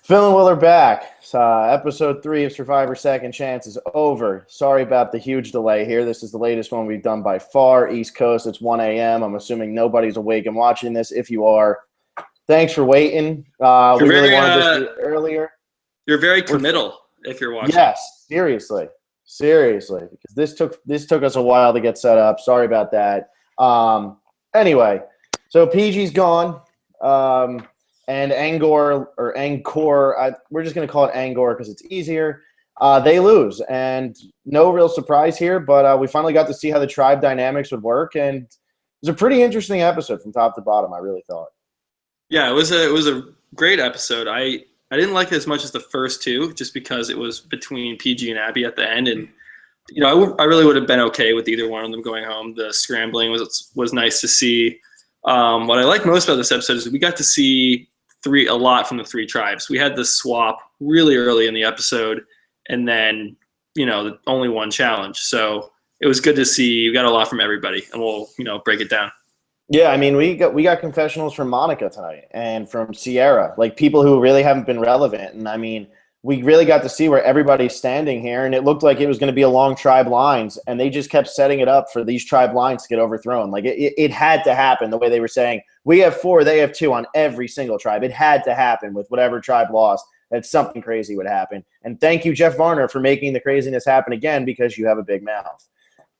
Phil and Will are back. Episode 3 of Survivor Second Chance is over. Sorry about the huge delay here. This is the latest one we've done by far. East Coast, it's 1 a.m. I'm assuming nobody's awake and watching this. If you are, thanks for waiting. We really wanted this to be earlier. You're very committal if you're watching. Yes, seriously, because this took us a while to get set up. Sorry about that. Anyway, so PG's gone. And Angor, we're just going to call it Angor because it's easier. They lose, and no real surprise here, but we finally got to see how the tribe dynamics would work, and it was a pretty interesting episode from top to bottom, I really thought. Yeah, it was a great episode. I didn't like it as much as the first two, just because it was between PG and Abby at the end, and I really would have been okay with either one of them going home. The scrambling was nice to see. What I like most about this episode is we got to see a lot from the three tribes. We had the swap really early in the episode, and then only one challenge. So it was good to see. We got a lot from everybody, and we'll break it down. Yeah, I mean, we got confessionals from Monica tonight and from Sierra, like people who really haven't been relevant. And I mean, we really got to see where everybody's standing here, and it looked like it was going to be along tribe lines, and they just kept setting it up for these tribe lines to get overthrown. Like it had to happen the way they were saying. We have 4, they have 2 on every single tribe. It had to happen with whatever tribe lost, that something crazy would happen. And thank you, Jeff Varner, for making the craziness happen again, because you have a big mouth.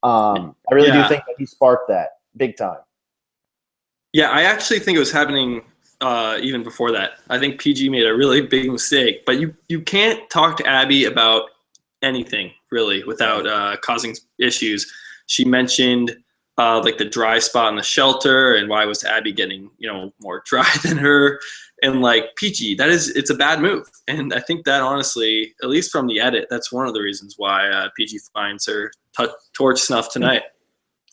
I really do think that he sparked that big time. Yeah, I actually think it was happening even before that. I think PG made a really big mistake, but you can't talk to Abby about anything really without causing issues. She mentioned like the dry spot in the shelter, and why was Abby getting more dry than her, and like PG, it's a bad move. And I think that honestly, at least from the edit, that's one of the reasons why PG finds her torch snuff tonight.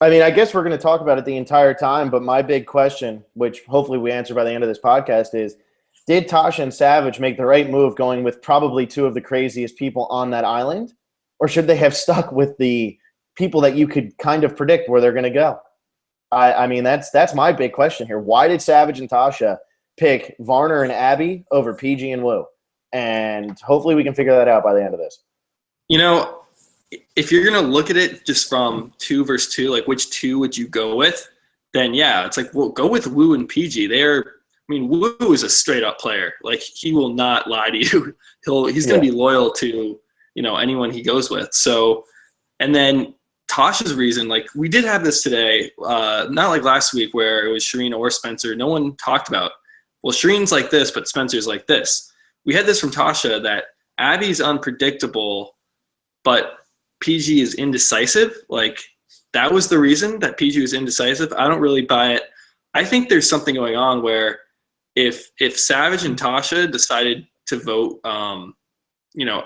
I mean, I guess we're going to talk about it the entire time, but my big question, which hopefully we answer by the end of this podcast, is did Tasha and Savage make the right move going with probably 2 of the craziest people on that island? Or should they have stuck with the people that you could kind of predict where they're going to go? I mean, that's my big question here. Why did Savage and Tasha pick Varner and Abby over PG and Wu? And hopefully we can figure that out by the end of this. If you're going to look at it just from 2 versus 2, like which 2 would you go with, then yeah, it's like, well, go with Wu and PG. Wu is a straight up player. Like, he will not lie to you. He's going to be loyal to, anyone he goes with. So, and then Tasha's reason, like we did have this today, not like last week where it was Shireen or Spencer. No one talked about, well, Shireen's like this, but Spencer's like this. We had this from Tasha that Abby's unpredictable, but PG is indecisive. Like, that was the reason that PG was indecisive. I don't really buy it. I think there's something going on where if Savage and Tasha decided to vote,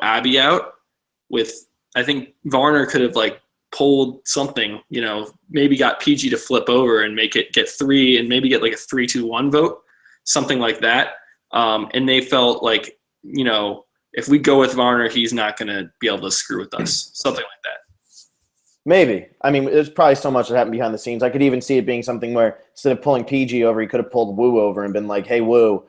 Abby out with, I think Varner could have like pulled something, maybe got PG to flip over and make it get 3 and maybe get like a 3-2-1 vote, something like that. And they felt like, if we go with Varner, he's not going to be able to screw with us. Something like that. Maybe. I mean, there's probably so much that happened behind the scenes. I could even see it being something where instead of pulling PG over, he could have pulled Wu over and been like, hey, Wu,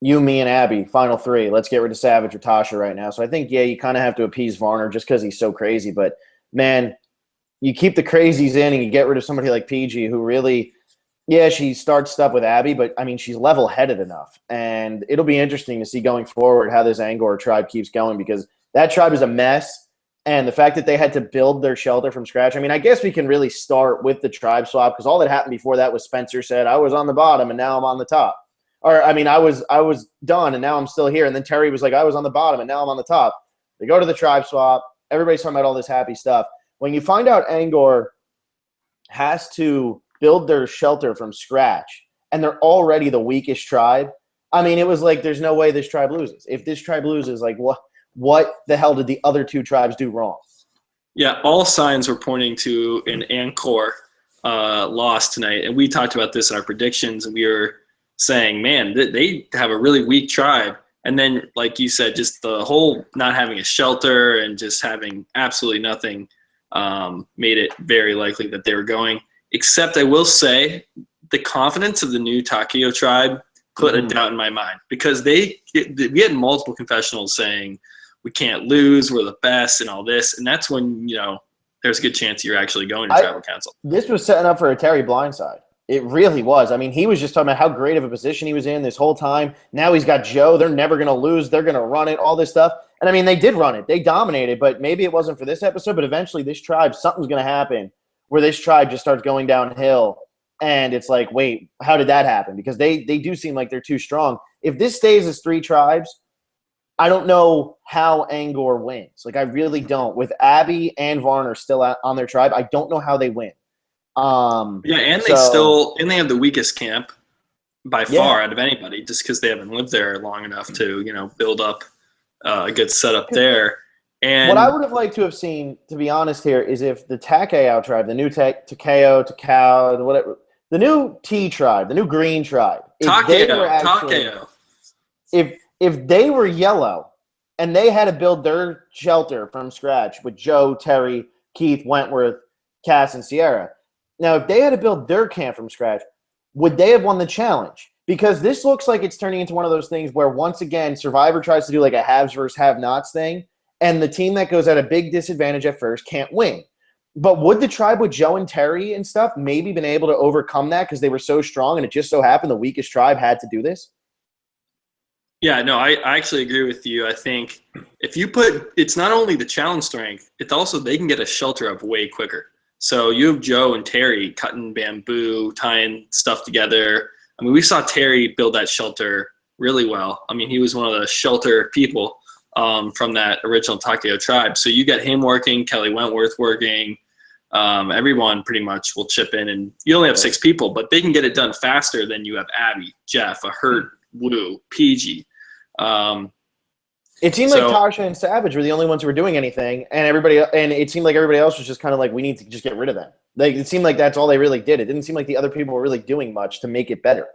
you, me, and Abby, final 3. Let's get rid of Savage or Tasha right now. So I think, you kind of have to appease Varner just because he's so crazy. But, man, you keep the crazies in and you get rid of somebody like PG who really – yeah, she starts stuff with Abby, but, I mean, she's level-headed enough. And it'll be interesting to see going forward how this Angor tribe keeps going, because that tribe is a mess. And the fact that they had to build their shelter from scratch, I mean, I guess we can really start with the tribe swap, because all that happened before that was Spencer said, I was on the bottom and now I'm on the top. Or, I mean, I was done and now I'm still here. And then Terry was like, I was on the bottom and now I'm on the top. They go to the tribe swap. Everybody's talking about all this happy stuff. When you find out Angor has to build their shelter from scratch, and they're already the weakest tribe. I mean, it was like, there's no way this tribe loses. If this tribe loses, like, what the hell did the other 2 tribes do wrong? Yeah, all signs were pointing to an Angor loss tonight. And we talked about this in our predictions, and we were saying, man, they have a really weak tribe. And then, like you said, just the whole not having a shelter and just having absolutely nothing made it very likely that they were going. Except I will say the confidence of the new Takio tribe put a doubt in my mind because we had multiple confessionals saying we can't lose, we're the best, and all this, and that's when there's a good chance you're actually going to tribal council. This was setting up for a Terry blindside. It really was. I mean, he was just talking about how great of a position he was in this whole time. Now he's got Joe. They're never going to lose. They're going to run it, all this stuff. And, I mean, they did run it. They dominated, but maybe it wasn't for this episode. But eventually this tribe, something's going to happen where this tribe just starts going downhill. And it's like, wait, how did that happen? Because they do seem like they're too strong. If this stays as 3 tribes, I don't know how Angor wins. Like, I really don't. With Abby and Varner still on their tribe, I don't know how they win. And they have the weakest camp by far out of anybody, just because they haven't lived there long enough to build up a good setup there. And what I would have liked to have seen, to be honest, here is if the Takio tribe, the new Takio, whatever, the new T tribe, the new green tribe, Takio. If they were yellow and they had to build their shelter from scratch with Joe, Terry, Keith, Wentworth, Cass, and Sierra. Now, if they had to build their camp from scratch, would they have won the challenge? Because this looks like it's turning into one of those things where, once again, Survivor tries to do like a haves versus have-nots thing, and the team that goes at a big disadvantage at first can't win. But would the tribe with Joe and Terry and stuff maybe been able to overcome that because they were so strong and it just so happened the weakest tribe had to do this? Yeah, no, I actually agree with you. I think if you it's not only the challenge strength, it's also they can get a shelter up way quicker. So you have Joe and Terry cutting bamboo, tying stuff together. I mean, we saw Terry build that shelter really well. I mean, he was one of the shelter people from that original Takio tribe. So you got him working, Kelly Wentworth working. Everyone pretty much will chip in. And you only have 6 people, but they can get it done faster than you have Abby, Jeff, Hurt, Woo, PG. It seemed like Tasha and Savage were the only ones who were doing anything, and it seemed like everybody else was just kind of like, we need to just get rid of them. Like, it seemed like that's all they really did. It didn't seem like the other people were really doing much to make it better.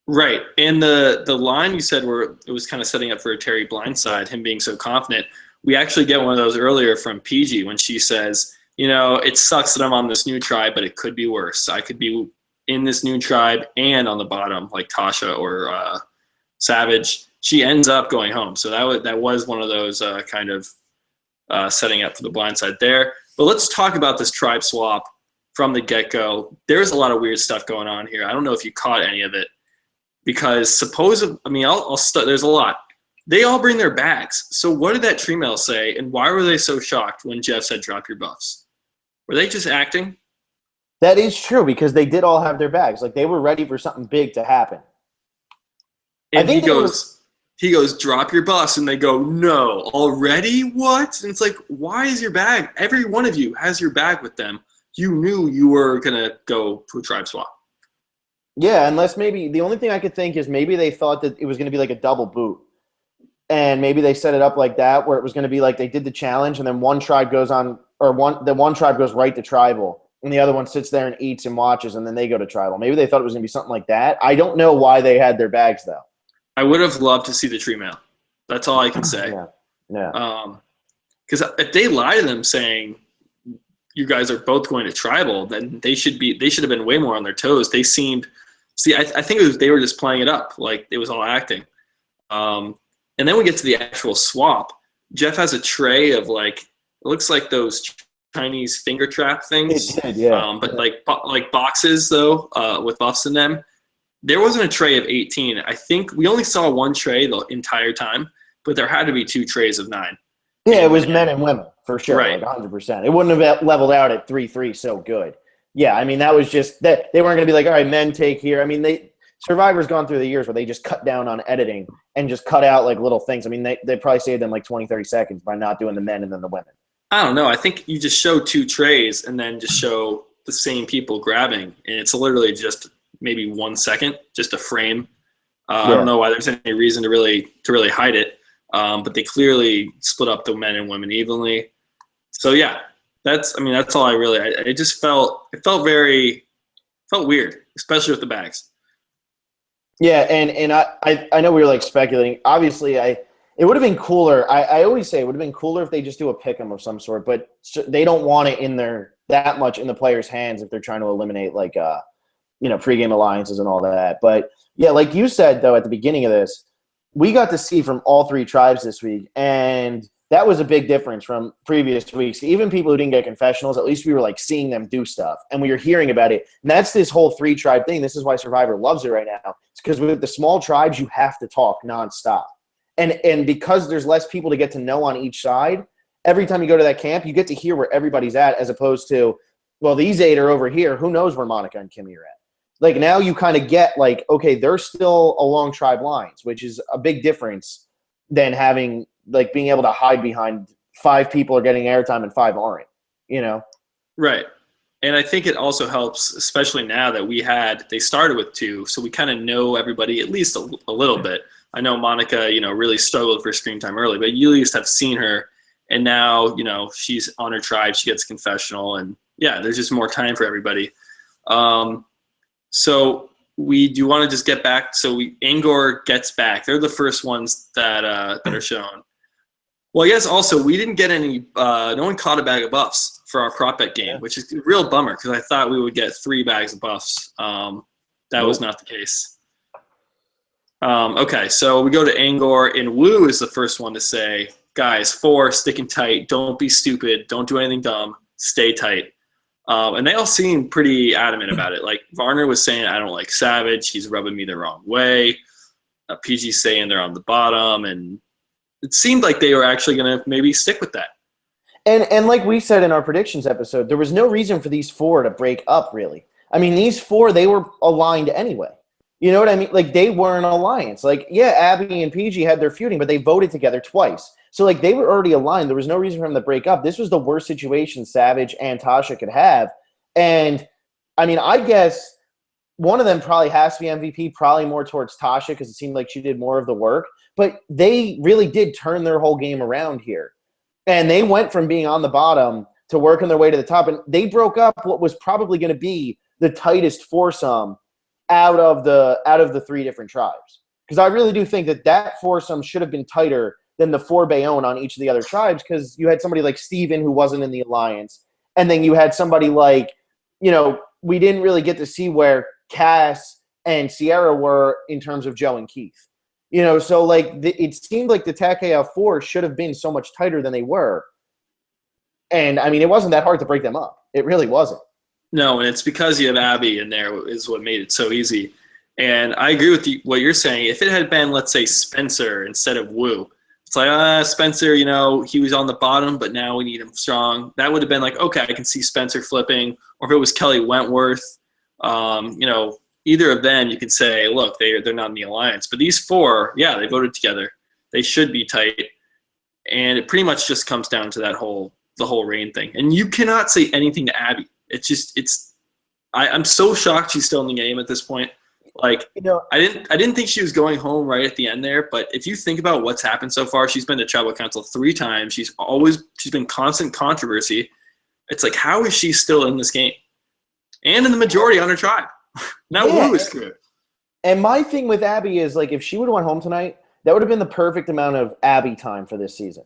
Right. And the line you said where it was kind of setting up for a Terry blindside, him being so confident, we actually get one of those earlier from PG when she says, it sucks that I'm on this new tribe, but it could be worse. I could be in this new tribe and on the bottom like Tasha or Savage. She ends up going home. So that was one of those kind of setting up for the blindside there. But let's talk about this tribe swap from the get-go. There's a lot of weird stuff going on here. I don't know if you caught any of it. Because I'll start. There's a lot. They all bring their bags. So what did that tree mail say, and why were they so shocked when Jeff said drop your buffs? Were they just acting? That is true, because they did all have their bags. Like, they were ready for something big to happen. And he goes, drop your buffs, and they go, no, already? What? And it's like, why is your bag? Every one of you has your bag with them. You knew you were going to go to a tribe swap. Yeah, unless maybe the only thing I could think is maybe they thought that it was going to be like a double boot. And maybe they set it up like that, where it was going to be like they did the challenge and then one tribe goes on, or one tribe goes right to tribal and the other one sits there and eats and watches and then they go to tribal. Maybe they thought it was going to be something like that. I don't know why they had their bags though. I would have loved to see the tree mail. That's all I can say. Yeah. Because if they lie to them saying you guys are both going to tribal, then they should have been way more on their toes. They seemed – I think they were just playing it up like it was all acting. And then we get to the actual swap. Jeff has a tray of it looks like those Chinese finger trap things. It did, yeah. But like boxes though, with buffs in them. There wasn't a tray of 18. I think we only saw one tray the entire time, but there had to be 2 trays of 9. Yeah, it was men and women for sure, right. Like 100%. It wouldn't have leveled out at 3-3 so good. Yeah, I mean, that was just that they weren't going to be like, all right, men take here. I mean, Survivor's gone through the years where they just cut down on editing and just cut out like little things. I mean, they probably saved them like 20, 30 seconds by not doing the men and then the women. I don't know. I think you just show 2 trays and then just show the same people grabbing, and it's literally just maybe 1 second, just a frame. I don't know why there's any reason to really hide it, but they clearly split up the men and women evenly. So yeah, that's all I really. It just felt weird, especially with the bags. Yeah, and I know we were like speculating. Obviously, it would have been cooler. I always say it would have been cooler if they just do a pick'em of some sort, but they don't want it in that much in the players' hands if they're trying to eliminate like pregame alliances and all that. But yeah, like you said though at the beginning of this, we got to see from all three tribes this week, and that was a big difference from previous weeks. Even people who didn't get confessionals, at least we were like seeing them do stuff, and we were hearing about it. And that's this whole three tribe thing. This is why Survivor loves it right now. It's because with the small tribes, you have to talk nonstop, and because there's less people to get to know on each side. Every time you go to that camp, you get to hear where everybody's at, as opposed to, well, these 8 are over here. Who knows where Monica and Kimmy are at? Like now you kind of get like, okay, they're still along tribe lines, which is a big difference than having like being able to hide behind 5 people are getting airtime and 5 aren't, Right. And I think it also helps, especially now that they started with 2, so we kind of know everybody at least a little bit. I know Monica, really struggled for screen time early, but you at least have seen her, and now, she's on her tribe, she gets confessional, and yeah, there's just more time for everybody. So we do want to just get back. So Angor gets back. They're the first ones that are shown. Well, I guess also we didn't get any. No one caught a bag of buffs for our prop bet game, which is a real bummer because I thought we would get 3 bags of buffs. That was not the case. Okay, so we go to Angor, and Wu is the first one to say, "Guys, 4, sticking tight. Don't be stupid. Don't do anything dumb. Stay tight." And they all seem pretty adamant about it. Like Varner was saying, I don't like Savage. He's rubbing me the wrong way. PG saying they're on the bottom. And it seemed like they were actually going to maybe stick with that. And like we said in our predictions episode, there was no reason for these 4 to break up, really. I mean, these 4, they were aligned anyway. You know what I mean? Like, they were an alliance. Like, yeah, Abby and PG had their feuding, but they voted together twice. So, like, they were already aligned. There was no reason for them to break up. This was the worst situation Savage and Tasha could have. And, I mean, I guess one of them probably has to be MVP, probably more towards Tasha because it seemed like she did more of the work. But they really did turn their whole game around here. And they went from being on the bottom to working their way to the top. And they broke up what was probably going to be the tightest foursome out of the 3 different tribes. Because I really do think that foursome should have been tighter than the 4 Bayon on each of the other tribes, because you had somebody like Steven who wasn't in the alliance. And then you had somebody like, we didn't really get to see where Cass and Sierra were in terms of Joe and Keith. So like it seemed like the Takio 4 should have been so much tighter than they were. And I mean, it wasn't that hard to break them up. It really wasn't. No, and it's because you have Abby in there is what made it so easy. And I agree with what you're saying. If it had been, let's say, Spencer instead of Wu, it's like, Spencer, he was on the bottom, but now we need him strong. That would have been like, okay, I can see Spencer flipping. Or if it was Kelly Wentworth, either of them, you could say, look, they're not in the alliance. But these 4, yeah, they voted together. They should be tight. And it pretty much just comes down to the whole Rain thing. And you cannot say anything to Abby. I'm so shocked she's still in the game at this point. Like, I didn't think she was going home right at the end there, but if you think about what's happened so far, she's been to tribal council 3 times. She's been constant controversy. It's like, how is she still in this game? And in the majority on her tribe. Now Wu is screwed. And my thing with Abby is, like, if she would have went home tonight, that would have been the perfect amount of Abby time for this season.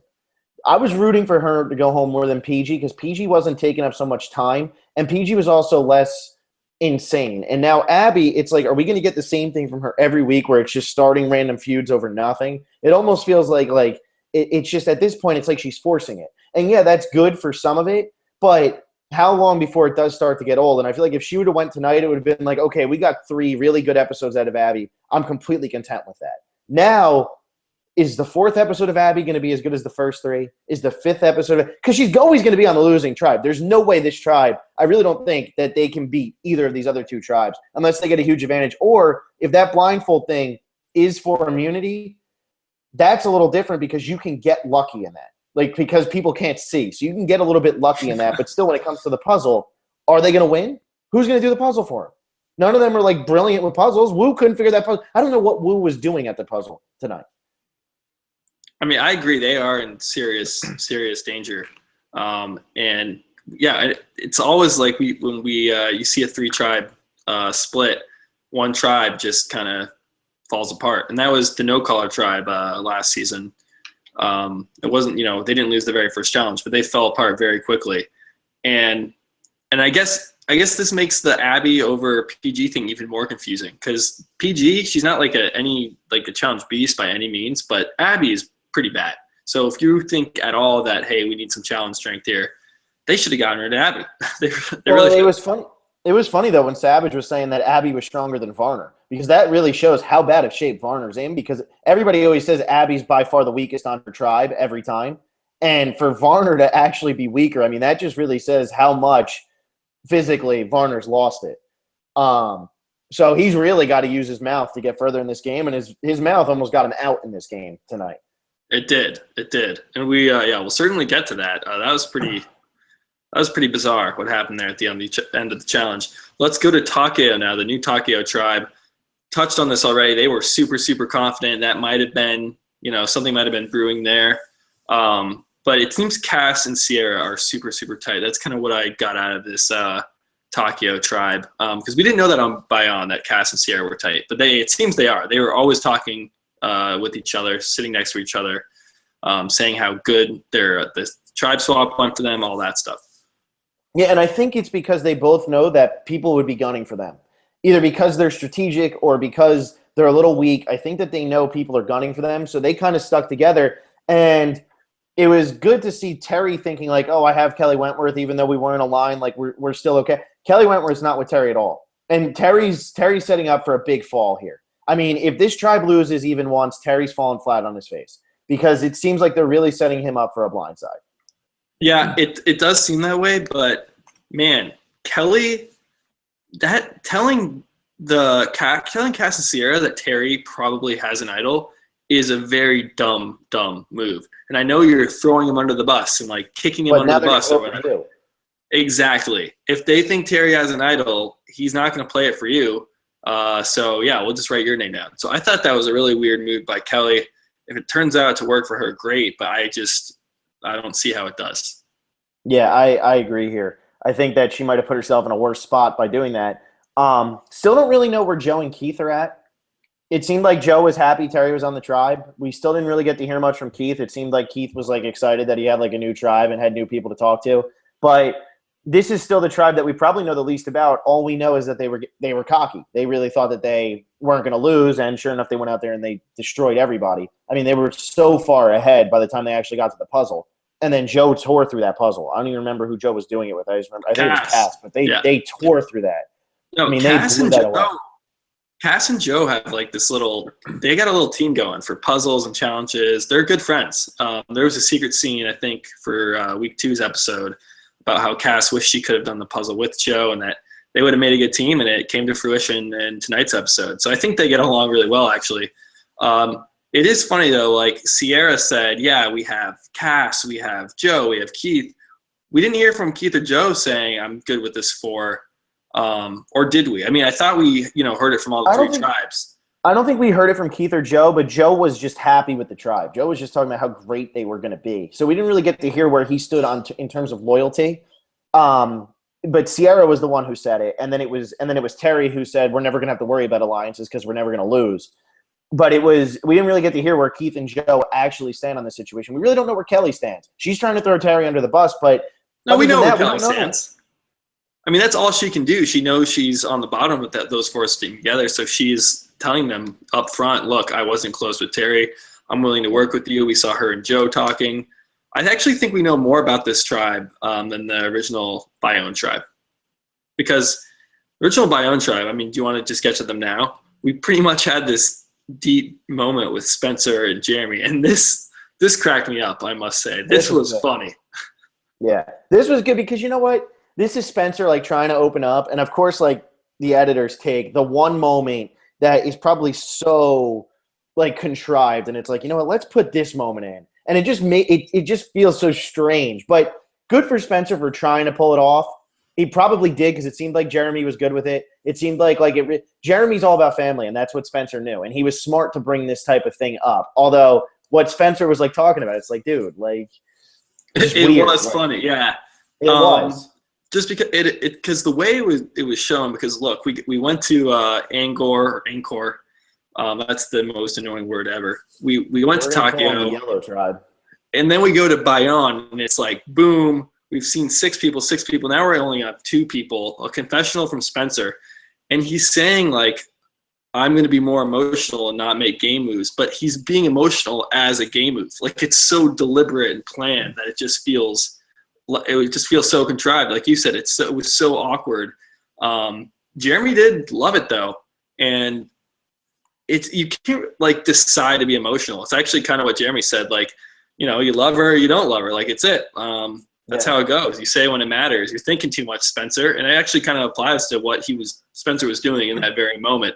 I was rooting for her to go home more than PG because PG wasn't taking up so much time, and PG was also less insane. And now Abby, it's like, are we going to get the same thing from her every week where it's just starting random feuds over nothing? It almost feels like it's just at this point, it's like she's forcing it. And yeah, that's good for some of it, but how long before it does start to get old? And I feel like if she would have went tonight, it would have been like, okay, we got 3 really good episodes out of Abby. I'm completely content with that. Now, is the 4th episode of Abby going to be as good as the first 3? Is the 5th episode? Because she's always going to be on the losing tribe. There's no way this tribe, I really don't think that they can beat either of these other 2 tribes unless they get a huge advantage. Or if that blindfold thing is for immunity, that's a little different because you can get lucky in that. Like, because people can't see. So you can get a little bit lucky in that. But still, when it comes to the puzzle, are they going to win? Who's going to do the puzzle for them? None of them are, like, brilliant with puzzles. Wu couldn't figure that puzzle. I don't know what Wu was doing at the puzzle tonight. I mean, I agree. They are in serious danger. And, yeah, it's always like when you see a 3-tribe split, one tribe just kind of falls apart. And that was the no-collar tribe last season. It wasn't, they didn't lose the very first challenge, but they fell apart very quickly. And I guess I guess this makes the Abby over PG thing even more confusing because PG, she's not like a challenge beast by any means, but Abby is pretty bad. So if you think at all that, hey, we need some challenge strength here, they should have gotten rid of Abby. they Well, really it should. was funny. It was funny though when Savage was saying that Abby was stronger than Varner because that really shows how bad of shape Varner's in. Because everybody always says Abby's by far the weakest on her tribe every time, and for Varner to actually be weaker, I mean that just really says how much physically Varner's lost it. So he's really got to use his mouth to get further in this game, and his mouth almost got him out in this game tonight. It did, and we'll certainly get to that. That was pretty bizarre what happened there at the end of the challenge. Let's go to Takio now, the new Takio tribe. Touched on this already. They were super, super confident. That might have been, something might have been brewing there. But it seems Cass and Sierra are super, super tight. That's kind of what I got out of this Takio tribe. Because we didn't know that on Bayon that Cass and Sierra were tight. But it seems they are. They were always talking with each other, sitting next to each other, saying how good the tribe swap went for them, all that stuff. Yeah, and I think it's because they both know that people would be gunning for them. Either because they're strategic or because they're a little weak. I think that they know people are gunning for them, so they kind of stuck together. And it was good to see Terry thinking like, oh, I have Kelly Wentworth, even though we weren't aligned, like we're still okay. Kelly Wentworth's not with Terry at all. And Terry's setting up for a big fall here. I mean, if this tribe loses even once, Terry's falling flat on his face because it seems like they're really setting him up for a blindside. Yeah, it does seem that way, but man, Kelly, telling Cass and Sierra that Terry probably has an idol is a very dumb move. And I know you're throwing him under the bus and like kicking him under the bus or whatever. Exactly. If they think Terry has an idol, he's not going to play it for you. So yeah, we'll just write your name down. So I thought that was a really weird move by Kelly. If it turns out to work for her, great. But I don't see how it does. Yeah, I agree here. I think that she might have put herself in a worse spot by doing that. Still don't really know where Joe and Keith are at. It seemed like Joe was happy Terry was on the tribe. We still didn't really get to hear much from Keith. It seemed like Keith was like excited that he had like a new tribe and had new people to talk to. But this is still the tribe that we probably know the least about. All we know is that they were cocky. They really thought that they weren't going to lose, and sure enough, they went out there and they destroyed everybody. I mean, they were so far ahead by the time they actually got to the puzzle. And then Joe tore through that puzzle. I don't even remember who Joe was doing it with. I just remember, I think it was Cass, but they tore through that. No, I mean, Cass they blew that away. Cass and Joe have like this they got a little team going for puzzles and challenges. They're good friends. There was a secret scene, I think, for week 2's episode about how Cass wished she could have done the puzzle with Joe and that they would have made a good team, and it came to fruition in tonight's episode. So I think they get along really well, actually. It is funny, though, like Sierra said, yeah, we have Cass, we have Joe, we have Keith. We didn't hear from Keith or Joe saying, I'm good with this 4. Or did we? I mean, I thought we, heard it from all the 3 tribes. I don't think we heard it from Keith or Joe, but Joe was just happy with the tribe. Joe was just talking about how great they were going to be. So we didn't really get to hear where he stood in terms of loyalty. But Sierra was the one who said it, and then it was Terry who said we're never going to have to worry about alliances because we're never going to lose. But we didn't really get to hear where Keith and Joe actually stand on this situation. We really don't know where Kelly stands. She's trying to throw Terry under the bus, but no, we know where Kelly stands. I mean, that's all she can do. She knows she's on the bottom with those 4 sticking together, so she's telling them up front, look, I wasn't close with Terry. I'm willing to work with you. We saw her and Joe talking. I actually think we know more about this tribe than the original Bayon tribe. Because the original Bayon tribe, I mean, do you want to just get to them now? We pretty much had this deep moment with Spencer and Jeremy, and this cracked me up, I must say. This was funny. Yeah, this was good because you know what? This is Spencer like trying to open up, and of course, like the editors take the one moment that is probably so like contrived, and it's like, you know what? Let's put this moment in, and it just it just feels so strange. But good for Spencer for trying to pull it off. He probably did because it seemed like Jeremy was good with it. It seemed like Jeremy's all about family, and that's what Spencer knew, and he was smart to bring this type of thing up. Although what Spencer was like talking about, it's like, dude, like it was funny, yeah. It was. Just because the way it was shown, because look, we went to Angor. That's the most annoying word ever. We went to Takio, the Yellow Tribe, and then we go to Bayon, and it's like boom. we've seen six people. Now we're only up 2 people. A confessional from Spencer, and he's saying like, I'm going to be more emotional and not make game moves, but he's being emotional as a game move. Like it's so deliberate and planned that it just feels so contrived. Like you said, it was so awkward. Jeremy did love it though, and you can't like decide to be emotional. It's actually kind of what Jeremy said. Like, you love her, you don't love her. Like it's it. That's how it goes. You say when it matters. You're thinking too much, Spencer, and it actually kind of applies to what Spencer was doing in that very moment,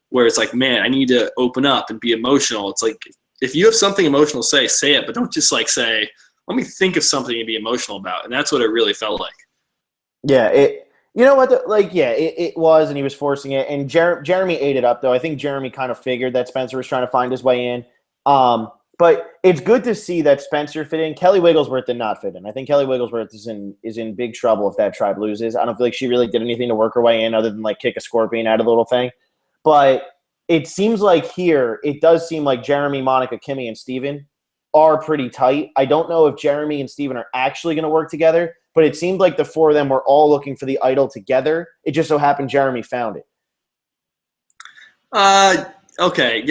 where it's like, man, I need to open up and be emotional. It's like if you have something emotional to say it, but don't just like say, let me think of something to be emotional about. And that's what it really felt like. Yeah, you know what? It was, and he was forcing it. And Jeremy ate it up, though. I think Jeremy kind of figured that Spencer was trying to find his way in. But it's good to see that Spencer fit in. Kelly Wigglesworth did not fit in. I think Kelly Wigglesworth is in big trouble if that tribe loses. I don't feel like she really did anything to work her way in other than like kick a scorpion out of the little thing. But it seems like here, it does seem like Jeremy, Monica, Kimmy, and Steven are pretty tight. I don't know if Jeremy and Steven are actually going to work together, but it seemed like the 4 of them were all looking for the idol together. It just so happened Jeremy found it. Okay.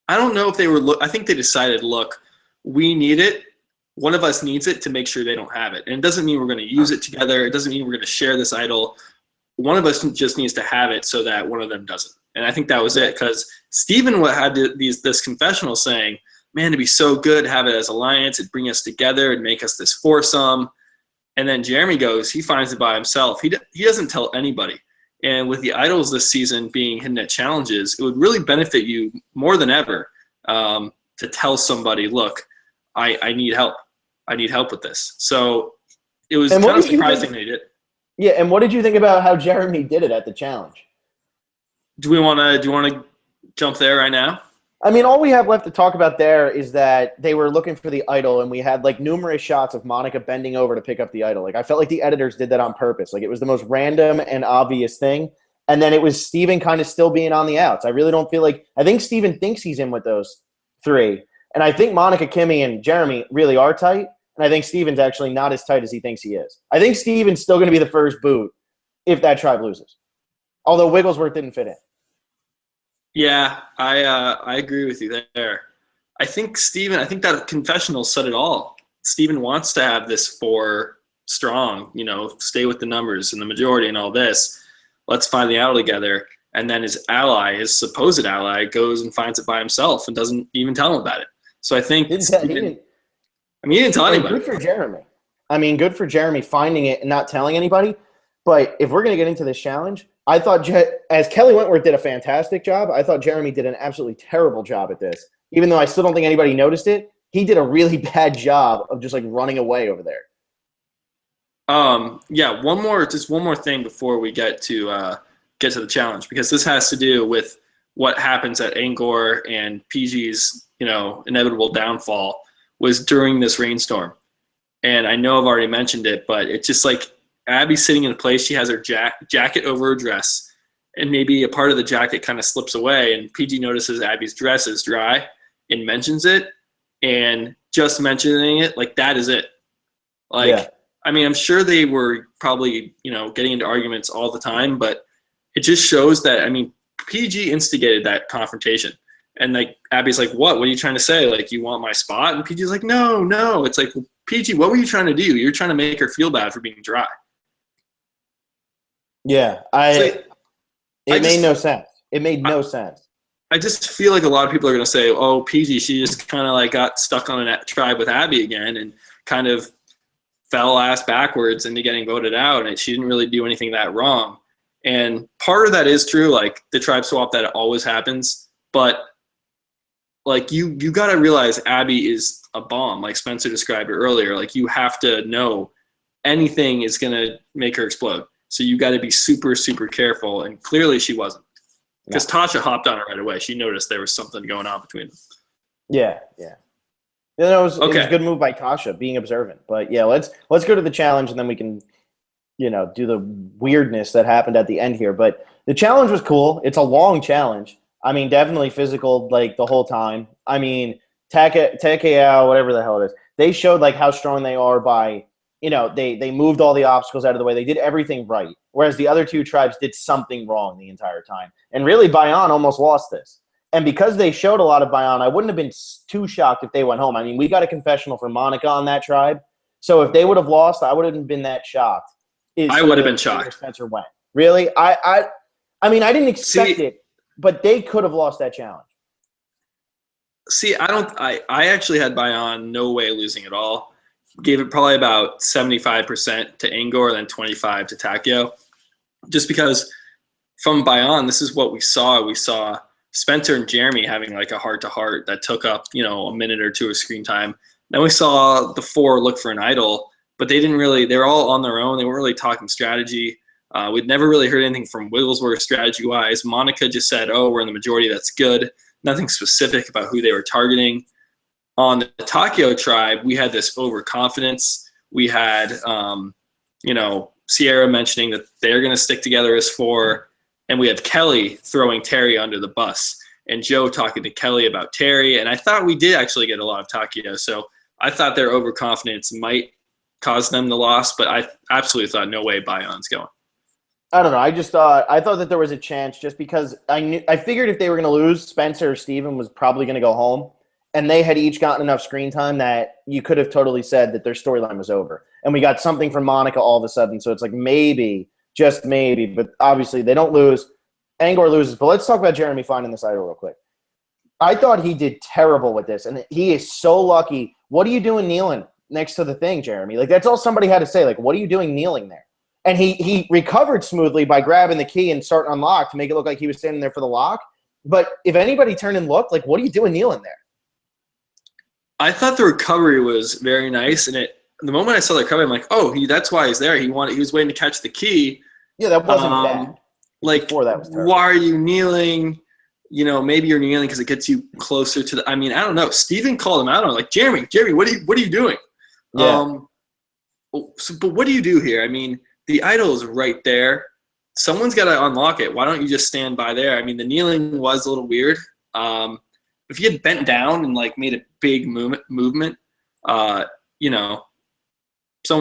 I don't know if they were I think they decided, look, we need it. One of us needs it to make sure they don't have it. And it doesn't mean we're going to use it together. It doesn't mean we're going to share this idol. One of us just needs to have it so that one of them doesn't. And I think that was it, because Steven had this confessional saying, man, it'd be so good to have it as alliance. It'd bring us together and make us this foursome. And then Jeremy goes, he finds it by himself. He doesn't tell anybody. And with the idols this season being hidden at challenges, it would really benefit you more than ever to tell somebody, look, I need help. I need help with this. So it was kind of surprising they did. Yeah, and what did you think about how Jeremy did it at the challenge? Do you want to jump there right now? I mean, all we have left to talk about there is that they were looking for the idol, and we had like numerous shots of Monica bending over to pick up the idol. Like I felt like the editors did that on purpose. Like it was the most random and obvious thing. And then it was Steven kind of still being on the outs. I really don't feel like – I think Steven thinks he's in with those 3. And I think Monica, Kimmy, and Jeremy really are tight. And I think Steven's actually not as tight as he thinks he is. I think Steven's still going to be the first boot if that tribe loses. Although Wigglesworth didn't fit in. Yeah, I agree with you there. I think that confessional said it all. Steven wants to have this 4 strong, stay with the numbers and the majority and all this. Let's find the idol together. And then his supposed ally, goes and finds it by himself and doesn't even tell him about it. So I think he didn't tell anybody. Good for Jeremy. Good for Jeremy finding it and not telling anybody. But if we're going to get into this challenge, I thought, as Kelly Wentworth did a fantastic job, I thought Jeremy did an absolutely terrible job at this. Even though I still don't think anybody noticed it, he did a really bad job of just like running away over there. Yeah, one more thing before we get to the challenge, because this has to do with what happens at Angor and PG's, inevitable downfall was during this rainstorm. And I know I've already mentioned it, but it's just like Abby's sitting in a place, she has her jacket over her dress, and maybe a part of the jacket kind of slips away, and PG notices Abby's dress is dry and mentions it, and just mentioning it, like that is it. Like, yeah. I'm sure they were probably, getting into arguments all the time, but it just shows that, PG instigated that confrontation. And like Abby's like, what are you trying to say? Like, you want my spot? And PG's like, no. It's like, well, PG, what were you trying to do? You're trying to make her feel bad for being dry. Yeah, it made no sense. It made no sense. I just feel like a lot of people are going to say, oh, PG, she just kind of like got stuck on a tribe with Abby again and kind of fell ass backwards into getting voted out, and she didn't really do anything that wrong. And part of that is true, like the tribe swap, that always happens. But like you got to realize Abby is a bomb, like Spencer described it earlier. Like you have to know anything is going to make her explode. So you got to be super, super careful. And clearly she wasn't, because Tasha hopped on it right away. She noticed there was something going on between them. Yeah. It was a good move by Tasha, being observant. But yeah, let's go to the challenge, and then we can, do the weirdness that happened at the end here. But the challenge was cool. It's a long challenge. Definitely physical, like the whole time. Takio, whatever the hell it is, they showed like how strong they are by they moved all the obstacles out of the way. They did everything right, whereas the other two tribes did something wrong the entire time. And really, Bayon almost lost this. And because they showed a lot of Bayon, I wouldn't have been too shocked if they went home. I mean, we got a confessional from Monica on that tribe. So if they would have lost, I wouldn't been that shocked. I would have been shocked. Spencer went. Really? I mean, I didn't expect it, but they could have lost that challenge. See, I actually had Bayon no way losing at all. Gave it probably about 75% to Angor, then 25 to Takio. Just because from Bayon, this is what we saw. We saw Spencer and Jeremy having like a heart-to-heart that took up, a minute or two of screen time. Then we saw the four look for an idol, but they were all on their own. They weren't really talking strategy. We'd never really heard anything from Wigglesworth strategy-wise. Monica just said, we're in the majority, that's good. Nothing specific about who they were targeting. On the Takio tribe, we had this overconfidence. We had, Sierra mentioning that they're going to stick together as four. And we had Kelly throwing Terry under the bus. And Joe talking to Kelly about Terry. And I thought we did actually get a lot of Takio. So I thought their overconfidence might cause them the loss. But I absolutely thought no way Bayon's going. I don't know. I thought that there was a chance just because I figured if they were going to lose, Spencer or Steven was probably going to go home. And they had each gotten enough screen time that you could have totally said that their storyline was over. And we got something from Monica all of a sudden. So it's like maybe, just maybe. But obviously they don't lose. Angor loses. But let's talk about Jeremy finding this idol real quick. I thought he did terrible with this. And he is so lucky. What are you doing kneeling next to the thing, Jeremy? Like, that's all somebody had to say. Like, what are you doing kneeling there? And he recovered smoothly by grabbing the key and starting unlock to make it look like he was standing there for the lock. But if anybody turned and looked, like, what are you doing kneeling there? I thought the recovery was very nice, and the moment I saw the recovery, I'm like, that's why he's there. He was waiting to catch the key. Yeah, that wasn't bad. Like, before that was terrible. Why are you kneeling? Maybe you're kneeling because it gets you closer to the. I mean, I don't know. Steven called him out on like, Jeremy, what are you doing? Yeah. But what do you do here? I mean, the idol is right there. Someone's got to unlock it. Why don't you just stand by there? I mean, the kneeling was a little weird. If you had bent down and like made a big movement, someone's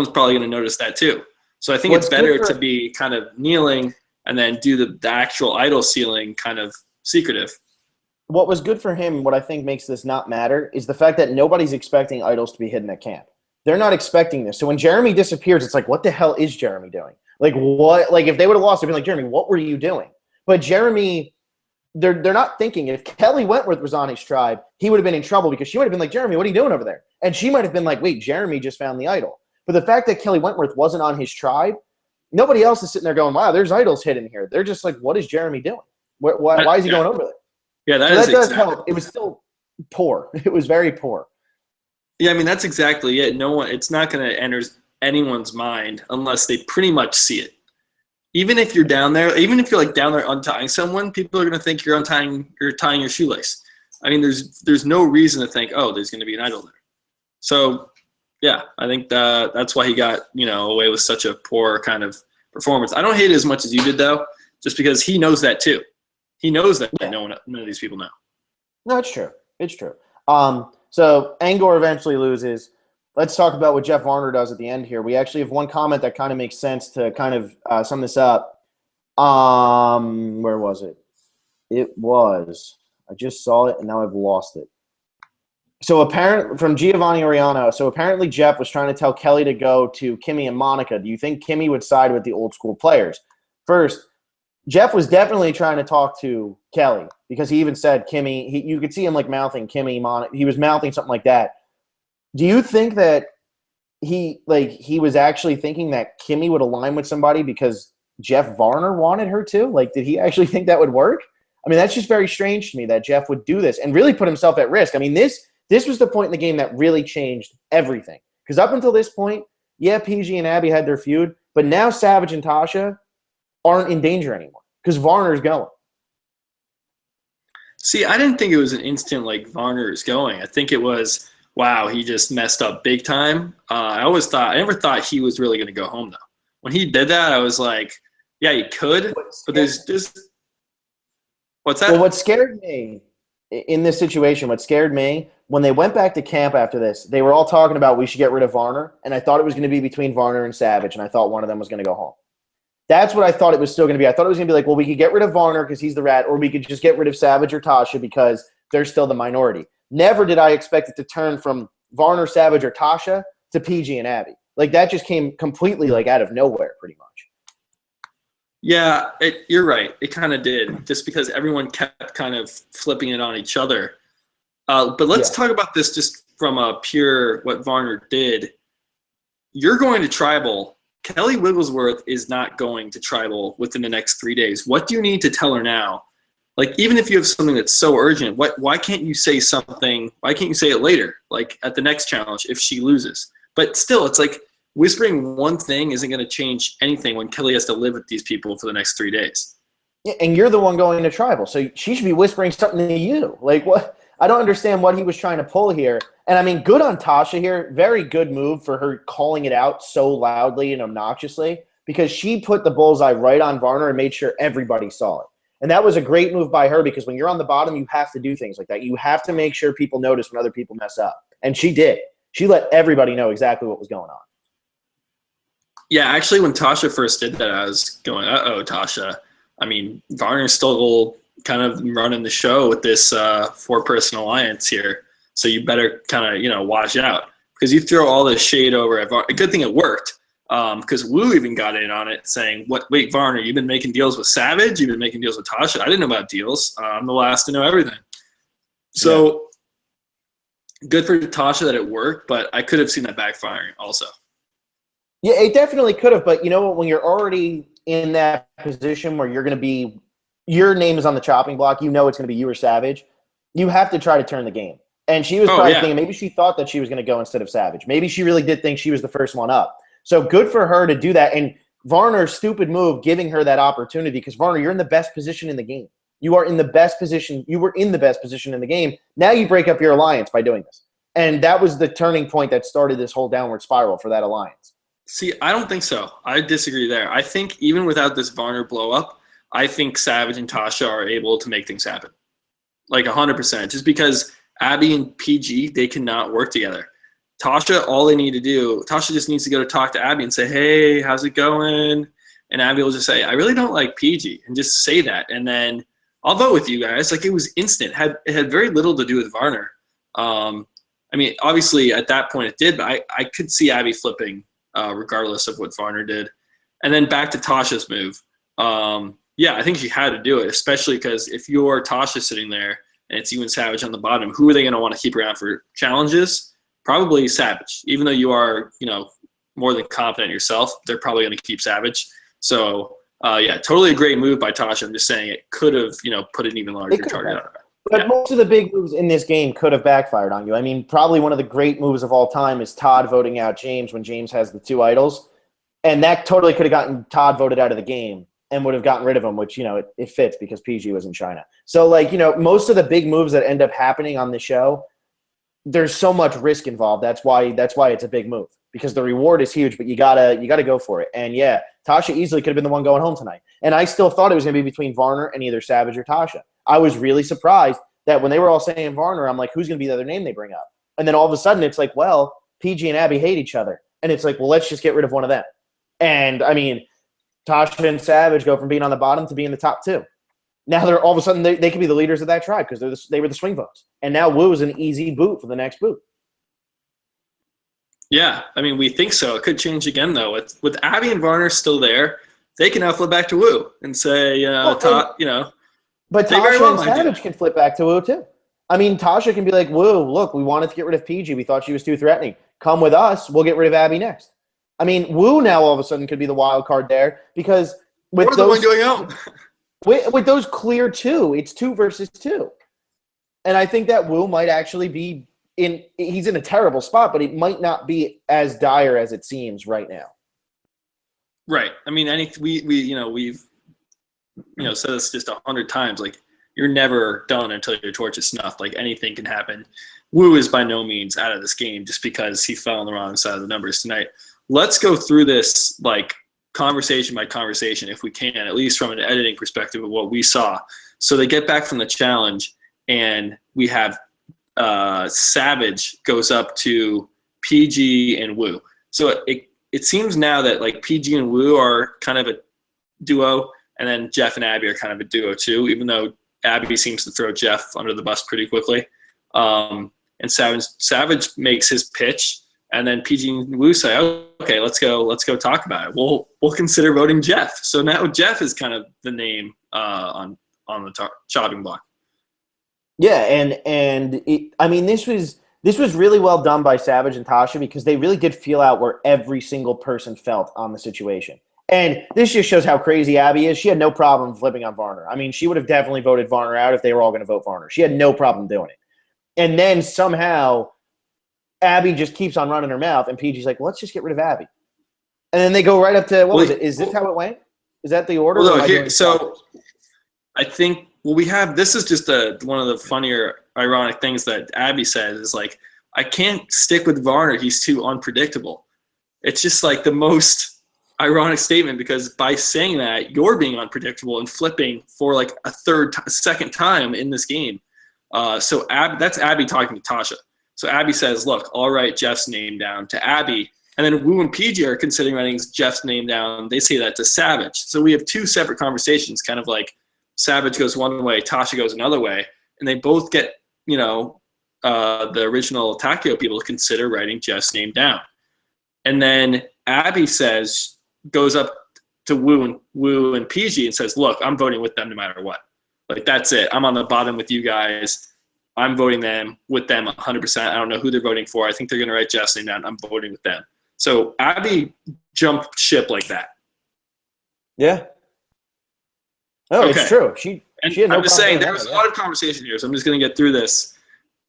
probably going to notice that too. So I think it's better to be kind of kneeling and then do the actual idol sealing kind of secretive. What was good for him, what I think makes this not matter, is the fact that nobody's expecting idols to be hidden at camp. They're not expecting this. So when Jeremy disappears, it's like, what the hell is Jeremy doing? Like, what? Like, if they would have lost, they'd be like, Jeremy, what were you doing? But Jeremy, they're not thinking. If Kelly Wentworth was on his tribe, he would have been in trouble because she would have been like, Jeremy, what are you doing over there? And she might have been like, wait, Jeremy just found the idol. But the fact that Kelly Wentworth wasn't on his tribe, nobody else is sitting there going, wow, there's idols hidden here. They're just like, what is Jeremy doing? Why is he going over there? Yeah, that does help. It was still poor. It was very poor. Yeah, I mean, that's exactly it. It's not going to enter anyone's mind unless they pretty much see it. Even if you're down there, even if you're like down there untying someone, people are going to think you're tying your shoelace. I mean, there's no reason to think, there's going to be an idol there. So, yeah, I think that's why he got, away with such a poor kind of performance. I don't hate it as much as you did, though, just because he knows that, too. He knows that none of these people know. No, it's true. It's true. So Angor eventually loses. Let's talk about what Jeff Varner does at the end here. We actually have one comment that kind of makes sense to kind of sum this up. Where was it? I just saw it and now I've lost it. So apparently, from Giovanni Oriano, so apparently Jeff was trying to tell Kelly to go to Kimmy and Monica. Do you think Kimmy would side with the old school players? First, Jeff was definitely trying to talk to Kelly because he even said Kimmy. You could see him like mouthing Kimmy, Monica. He was mouthing something like that. Do you think that he was actually thinking that Kimmy would align with somebody because Jeff Varner wanted her to? Like, did he actually think that would work? I mean, that's just very strange to me that Jeff would do this and really put himself at risk. I mean, this was the point in the game that really changed everything. Because up until this point, yeah, PG and Abby had their feud, but now Savage and Tasha aren't in danger anymore because Varner's going. See, I didn't think it was an instant like Varner is going. I think it was, wow, he just messed up big time. I never thought he was really going to go home, though. When he did that, I was like, yeah, he could, but there's just – what's that? Well, what scared me in this situation, what scared me, when they went back to camp after this, they were all talking about we should get rid of Varner, and I thought it was going to be between Varner and Savage, and I thought one of them was going to go home. That's what I thought it was still going to be. I thought it was going to be like, well, we could get rid of Varner because he's the rat, or we could just get rid of Savage or Tasha because they're still the minority. Never did I expect it to turn from Varner, Savage, or Tasha to PG and Abby. Like, that just came completely, like, out of nowhere, pretty much. Yeah, you're right. It kind of did, just because everyone kept kind of flipping it on each other. But let's talk about this just from a pure what Varner did. You're going to Tribal. Kelly Wigglesworth is not going to Tribal within the next 3 days. What do you need to tell her now? Like, even if you have something that's so urgent, why can't you say something? Why can't you say it later, like at the next challenge if she loses? But still, it's like whispering one thing isn't going to change anything when Kelly has to live with these people for the next 3 days. Yeah, and you're the one going to Tribal, so she should be whispering something to you. Like, what? I don't understand what he was trying to pull here. And, I mean, good on Tasha here. Very good move for her calling it out so loudly and obnoxiously, because she put the bullseye right on Varner and made sure everybody saw it. And that was a great move by her, because when you're on the bottom, you have to do things like that. You have to make sure people notice when other people mess up. And she did. She let everybody know exactly what was going on. Yeah, actually, when Tasha first did that, I was going, uh-oh, Tasha. I mean, Varner's still kind of running the show with this four-person alliance here. So you better kind of, watch out. Because you throw all this shade over at Varner. A good thing it worked. Because Wu even got in on it saying, wait, Varner, you've been making deals with Savage? You've been making deals with Tasha? I didn't know about deals. I'm the last to know everything. So good for Tasha that it worked, but I could have seen that backfiring also. Yeah, it definitely could have. But you know what? When you're already in that position where you're going to be – your name is on the chopping block, you know it's going to be you or Savage, you have to try to turn the game. And she was probably thinking maybe she thought that she was going to go instead of Savage. Maybe she really did think she was the first one up. So good for her to do that. And Varner's stupid move giving her that opportunity, because, Varner, you're in the best position in the game. You are in the best position. You were in the best position in the game. Now you break up your alliance by doing this. And that was the turning point that started this whole downward spiral for that alliance. See, I don't think so. I disagree there. I think even without this Varner blow up, I think Savage and Tasha are able to make things happen. Like 100%. Just because Abby and PG, they cannot work together. Tasha, all they need to do, Tasha just needs to go to talk to Abby and say, hey, how's it going? And Abby will just say, I really don't like PG, and just say that. And then I'll vote with you guys. Like, it was instant. It had very little to do with Varner. I mean, obviously at that point it did, but I could see Abby flipping regardless of what Varner did. And then back to Tasha's move. I think she had to do it, especially because if you're Tasha sitting there and it's you and Savage on the bottom, who are they going to want to keep around for challenges? Probably Savage. Even though you are, more than confident yourself, they're probably going to keep Savage. So, totally a great move by Tasha. I'm just saying it could have, put an even larger target on her. But most of the big moves in this game could have backfired on you. I mean, probably one of the great moves of all time is Todd voting out James when James has the two idols. And that totally could have gotten Todd voted out of the game and would have gotten rid of him, which, it fits because PG was in China. So, most of the big moves that end up happening on the show, there's so much risk involved. That's why it's a big move, because the reward is huge, but you gotta go for it. And Tasha easily could have been the one going home tonight. And I still thought it was gonna be between Varner and either Savage or Tasha. I was really surprised that when they were all saying Varner, I'm like, who's gonna be the other name they bring up? And then all of a sudden it's like, well, PG and Abby hate each other. And it's like, well, let's just get rid of one of them. And I mean, Tasha and Savage go from being on the bottom to being the top two. Now they're all of a sudden they could be the leaders of that tribe because they were the swing votes. And now Wu is an easy boot for the next boot. Yeah, I mean, we think so. It could change again, though. With Abby and Varner still there, they can now flip back to Wu and say, But Tasha and Savage can flip back to Wu, too. I mean, Tasha can be like, Wu, look, we wanted to get rid of PG. We thought she was too threatening. Come with us. We'll get rid of Abby next. I mean, Wu now all of a sudden could be the wild card there because with the one going out. With those clear two, it's 2 versus 2. And I think that Wu might actually be he's in a terrible spot, but it might not be as dire as it seems right now. Right. I mean, we've said this just 100 times. Like, you're never done until your torch is snuffed. Like, anything can happen. Wu is by no means out of this game just because he fell on the wrong side of the numbers tonight. Let's go through this, conversation by conversation, if we can, at least from an editing perspective of what we saw. So they get back from the challenge, and we have Savage goes up to PG and Wu. So it seems now that like PG and Wu are kind of a duo, and then Jeff and Abby are kind of a duo too, even though Abby seems to throw Jeff under the bus pretty quickly. And Savage makes his pitch, and then PG and Wu say, okay, let's go talk about it. We'll consider voting Jeff. So now Jeff is kind of the name on the chopping block. Yeah, and I mean, this was really well done by Savage and Tasha because they really did feel out where every single person felt on the situation. And this just shows how crazy Abby is. She had no problem flipping on Varner. I mean, she would have definitely voted Varner out if they were all going to vote Varner. She had no problem doing it. And then somehow Abby just keeps on running her mouth, and PG's like, well, let's just get rid of Abby. And then they go right up to, what was it? Is this how it went? Is that the order? Well, no, so I think this is just one of the funnier, ironic things that Abby says is like, I can't stick with Varner. He's too unpredictable. It's just like the most ironic statement because by saying that, you're being unpredictable and flipping for like a second time in this game. So that's Abby talking to Tasha. So Abby says, look, I'll write Jeff's name down to Abby. And then Wu and PG are considering writing Jeff's name down. They say that to Savage. So we have two separate conversations, kind of like Savage goes one way, Tasha goes another way. And they both get, the original Takio people to consider writing Jeff's name down. And then Abby goes up to Wu and PG and says, look, I'm voting with them no matter what. Like, that's it. I'm on the bottom with you guys. I'm voting with them 100%. I don't know who they're voting for. I think they're going to write Jeff's name down. I'm voting with them. So Abby jumped ship like that. Yeah. Oh, okay. It's true. She had no I'm just saying, there was a lot of conversation here, so I'm just going to get through this.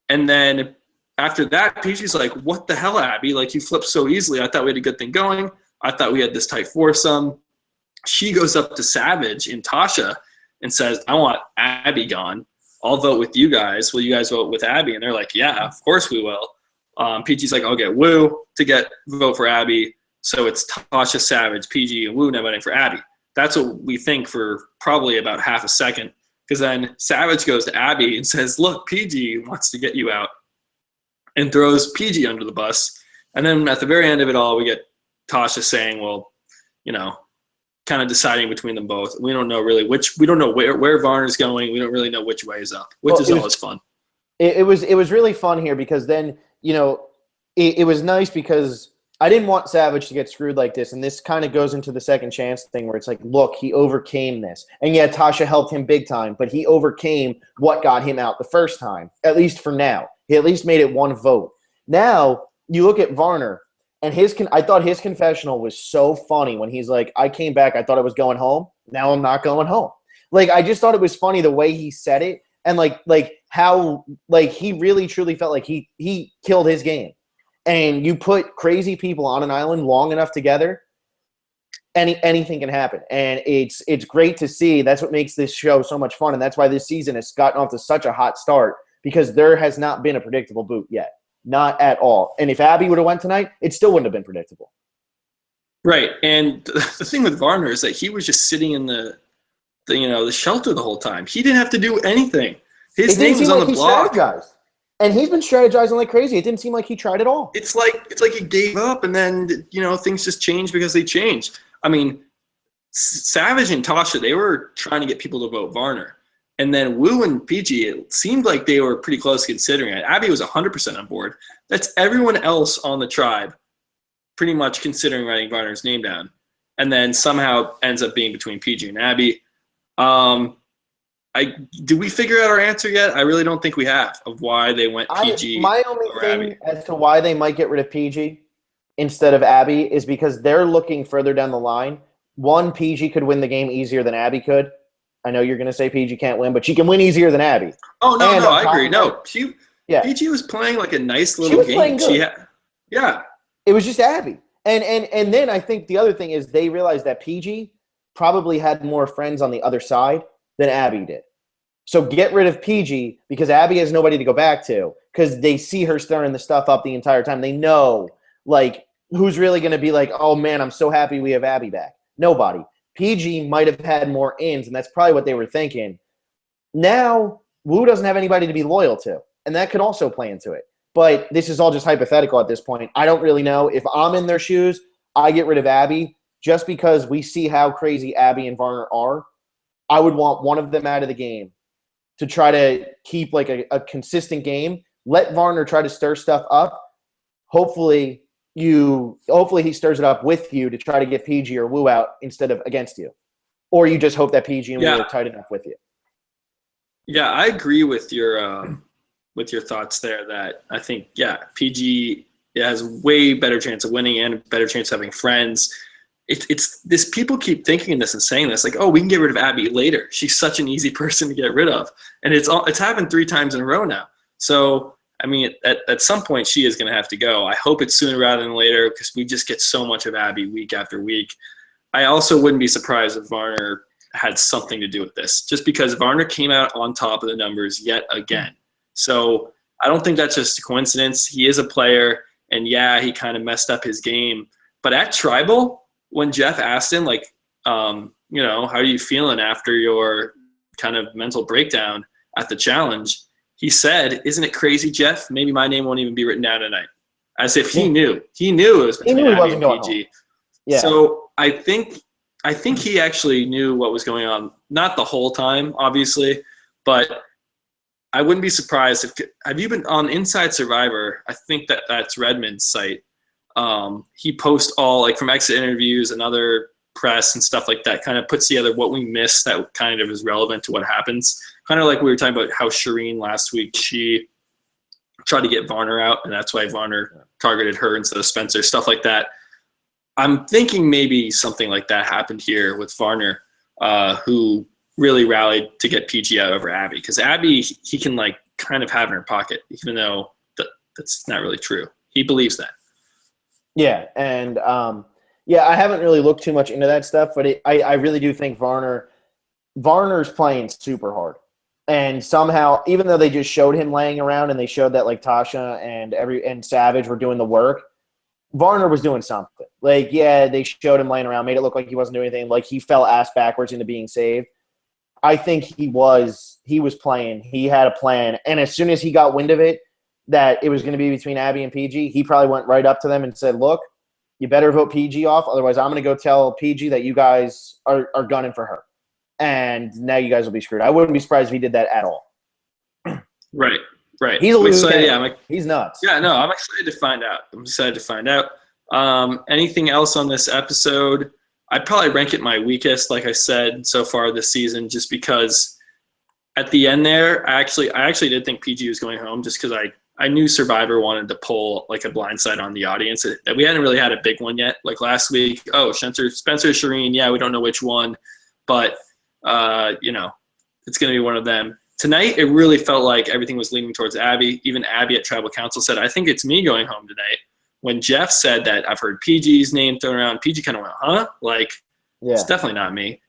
And then after that, PG's like, what the hell, Abby? Like, you flipped so easily. I thought we had a good thing going. I thought we had this tight foursome. She goes up to Savage and Tasha and says, I want Abby gone. I'll vote with you guys. Will you guys vote with Abby? And they're like, yeah, of course we will. PG's like, I'll get Wu to vote for Abby. So it's Tasha, Savage, PG, and Wu now voting for Abby. That's what we think for probably about half a second. Because then Savage goes to Abby and says, look, PG wants to get you out. And throws PG under the bus. And then at the very end of it all, we get Tasha saying, well, kind of deciding between them both. We don't know really we don't know where Varner's going. We don't really know which way is up, which is always fun. It was really fun here because then, it was nice because I didn't want Savage to get screwed like this. And this kind of goes into the second chance thing where it's like, look, he overcame this. And yeah, Tasha helped him big time, but he overcame what got him out the first time, at least for now. He at least made it one vote. Now, you look at Varner, and I thought his confessional was so funny when he's like, I came back, I thought I was going home. Now I'm not going home. Like, I just thought it was funny the way he said it and like how like he really truly felt like he killed his game. And you put crazy people on an island long enough together, anything can happen. And it's great to see. That's what makes this show so much fun. And that's why this season has gotten off to such a hot start because there has not been a predictable boot yet. Not at all. And if Abby would have went tonight, it still wouldn't have been predictable. Right. And the thing with Varner is that he was just sitting in the shelter the whole time. He didn't have to do anything. His name was on the block. Strategized. And he's been strategizing like crazy. It didn't seem like he tried at all. It's like he gave up and then, things just changed because they changed. I mean, Savage and Tasha, they were trying to get people to vote Varner. And then Wu and PG, it seemed like they were pretty close considering it. Abby was 100% on board. That's everyone else on the tribe pretty much considering writing Varner's name down. And then somehow ends up being between PG and Abby. Do we figure out our answer yet? I really don't think we have of why they went PG. My only thing as to why they might get rid of PG instead of Abby is because they're looking further down the line. One, PG could win the game easier than Abby could. I know you're going to say PG can't win, but she can win easier than Abby. Oh, no, I agree. No, PG was playing like a nice little game. Yeah. It was just Abby. And then I think the other thing is they realized that PG probably had more friends on the other side than Abby did. So get rid of PG because Abby has nobody to go back to because they see her stirring the stuff up the entire time. They know, like, who's really going to be like, oh, man, I'm so happy we have Abby back. Nobody. PG might have had more ins, and that's probably what they were thinking. Now, Wu doesn't have anybody to be loyal to, and that could also play into it. But this is all just hypothetical at this point. I don't really know. If I'm in their shoes, I get rid of Abby just because we see how crazy Abby and Varner are. I would want one of them out of the game to try to keep like a consistent game. Let Varner try to stir stuff up. Hopefully he stirs it up with you to try to get PG or Wu out instead of against you. Or you just hope that PG and Wu are tight enough with you. Yeah, I agree with your thoughts there that I think, PG has way better chance of winning and a better chance of having friends. It's this, people keep thinking this and saying this, like, oh, we can get rid of Abby later. She's such an easy person to get rid of. And it's happened 3 times in a row now. So, I mean, at some point she is going to have to go. I hope it's sooner rather than later because we just get so much of Abby week after week. I also wouldn't be surprised if Varner had something to do with this, just because Varner came out on top of the numbers yet again. So I don't think that's just a coincidence. He is a player, and he kind of messed up his game. But at Tribal, when Jeff asked him, like, how are you feeling after your kind of mental breakdown at the challenge, he said, "Isn't it crazy, Jeff? Maybe my name won't even be written down tonight." As if he knew. He knew it was between Abby and PG. Yeah. So I think he actually knew what was going on. Not the whole time, obviously, but I wouldn't be surprised have you been on Inside Survivor? I think that's Redmond's site. He posts all, like, from exit interviews and other press and stuff like that, kind of puts together what we missed that kind of is relevant to what happens. Kind of like we were talking about how Shireen last week, she tried to get Varner out, and that's why Varner targeted her instead of Spencer, stuff like that. I'm thinking maybe something like that happened here with Varner, who really rallied to get PG out over Abby. Because Abby, he can, like, kind of have in her pocket, even though that's not really true. He believes that. Yeah, and I haven't really looked too much into that stuff, but I really do think Varner's playing super hard. And somehow, even though they just showed him laying around and they showed that, like, Tasha and Savage were doing the work, Varner was doing something. Like, they showed him laying around, made it look like he wasn't doing anything, like he fell ass backwards into being saved. I think he was playing. He had a plan. And as soon as he got wind of it, that it was going to be between Abby and PG, he probably went right up to them and said, "Look, you better vote PG off. Otherwise, I'm going to go tell PG that you guys are gunning for her. And now you guys will be screwed." I wouldn't be surprised if he did that at all. Right. He's a loser. He's nuts. Yeah, no, I'm excited to find out. Anything else on this episode? I'd probably rank it my weakest, like I said, so far this season, just because at the end there, I actually did think PG was going home just because I knew Survivor wanted to pull, like, a blindside on the audience. We hadn't really had a big one yet. Like last week, Spencer, Shireen, we don't know which one, but it's going to be one of them. Tonight, it really felt like everything was leaning towards Abby. Even Abby at Tribal Council said, "I think it's me going home tonight." When Jeff said that, "I've heard PG's name thrown around," PG kind of went, "Huh?" Like, it's definitely not me.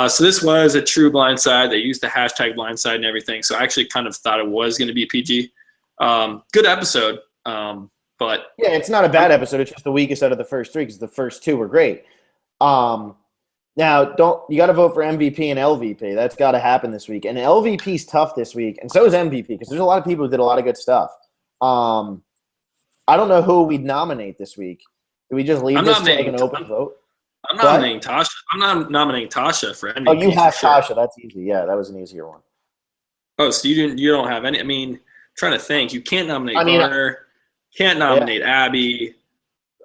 So this was a true blindside. They used the hashtag blindside and everything. So I actually kind of thought it was going to be PG. Good episode. But it's not a bad episode. It's just the weakest out of the first 3 because the first 2 were great. Now, you got to vote for MVP and LVP. That's got to happen this week. And LVP's tough this week, and so is MVP because there's a lot of people who did a lot of good stuff. I don't know who we'd nominate this week. Do we just leave this to like an open vote? I'm nominating Tasha. I'm not nominating Tasha for MVP. Oh, you have Tasha. That's easy. Yeah, that was an easier one. Oh, so you don't have any. I mean, I'm trying to think. You can't nominate Varner. Can't nominate Abby.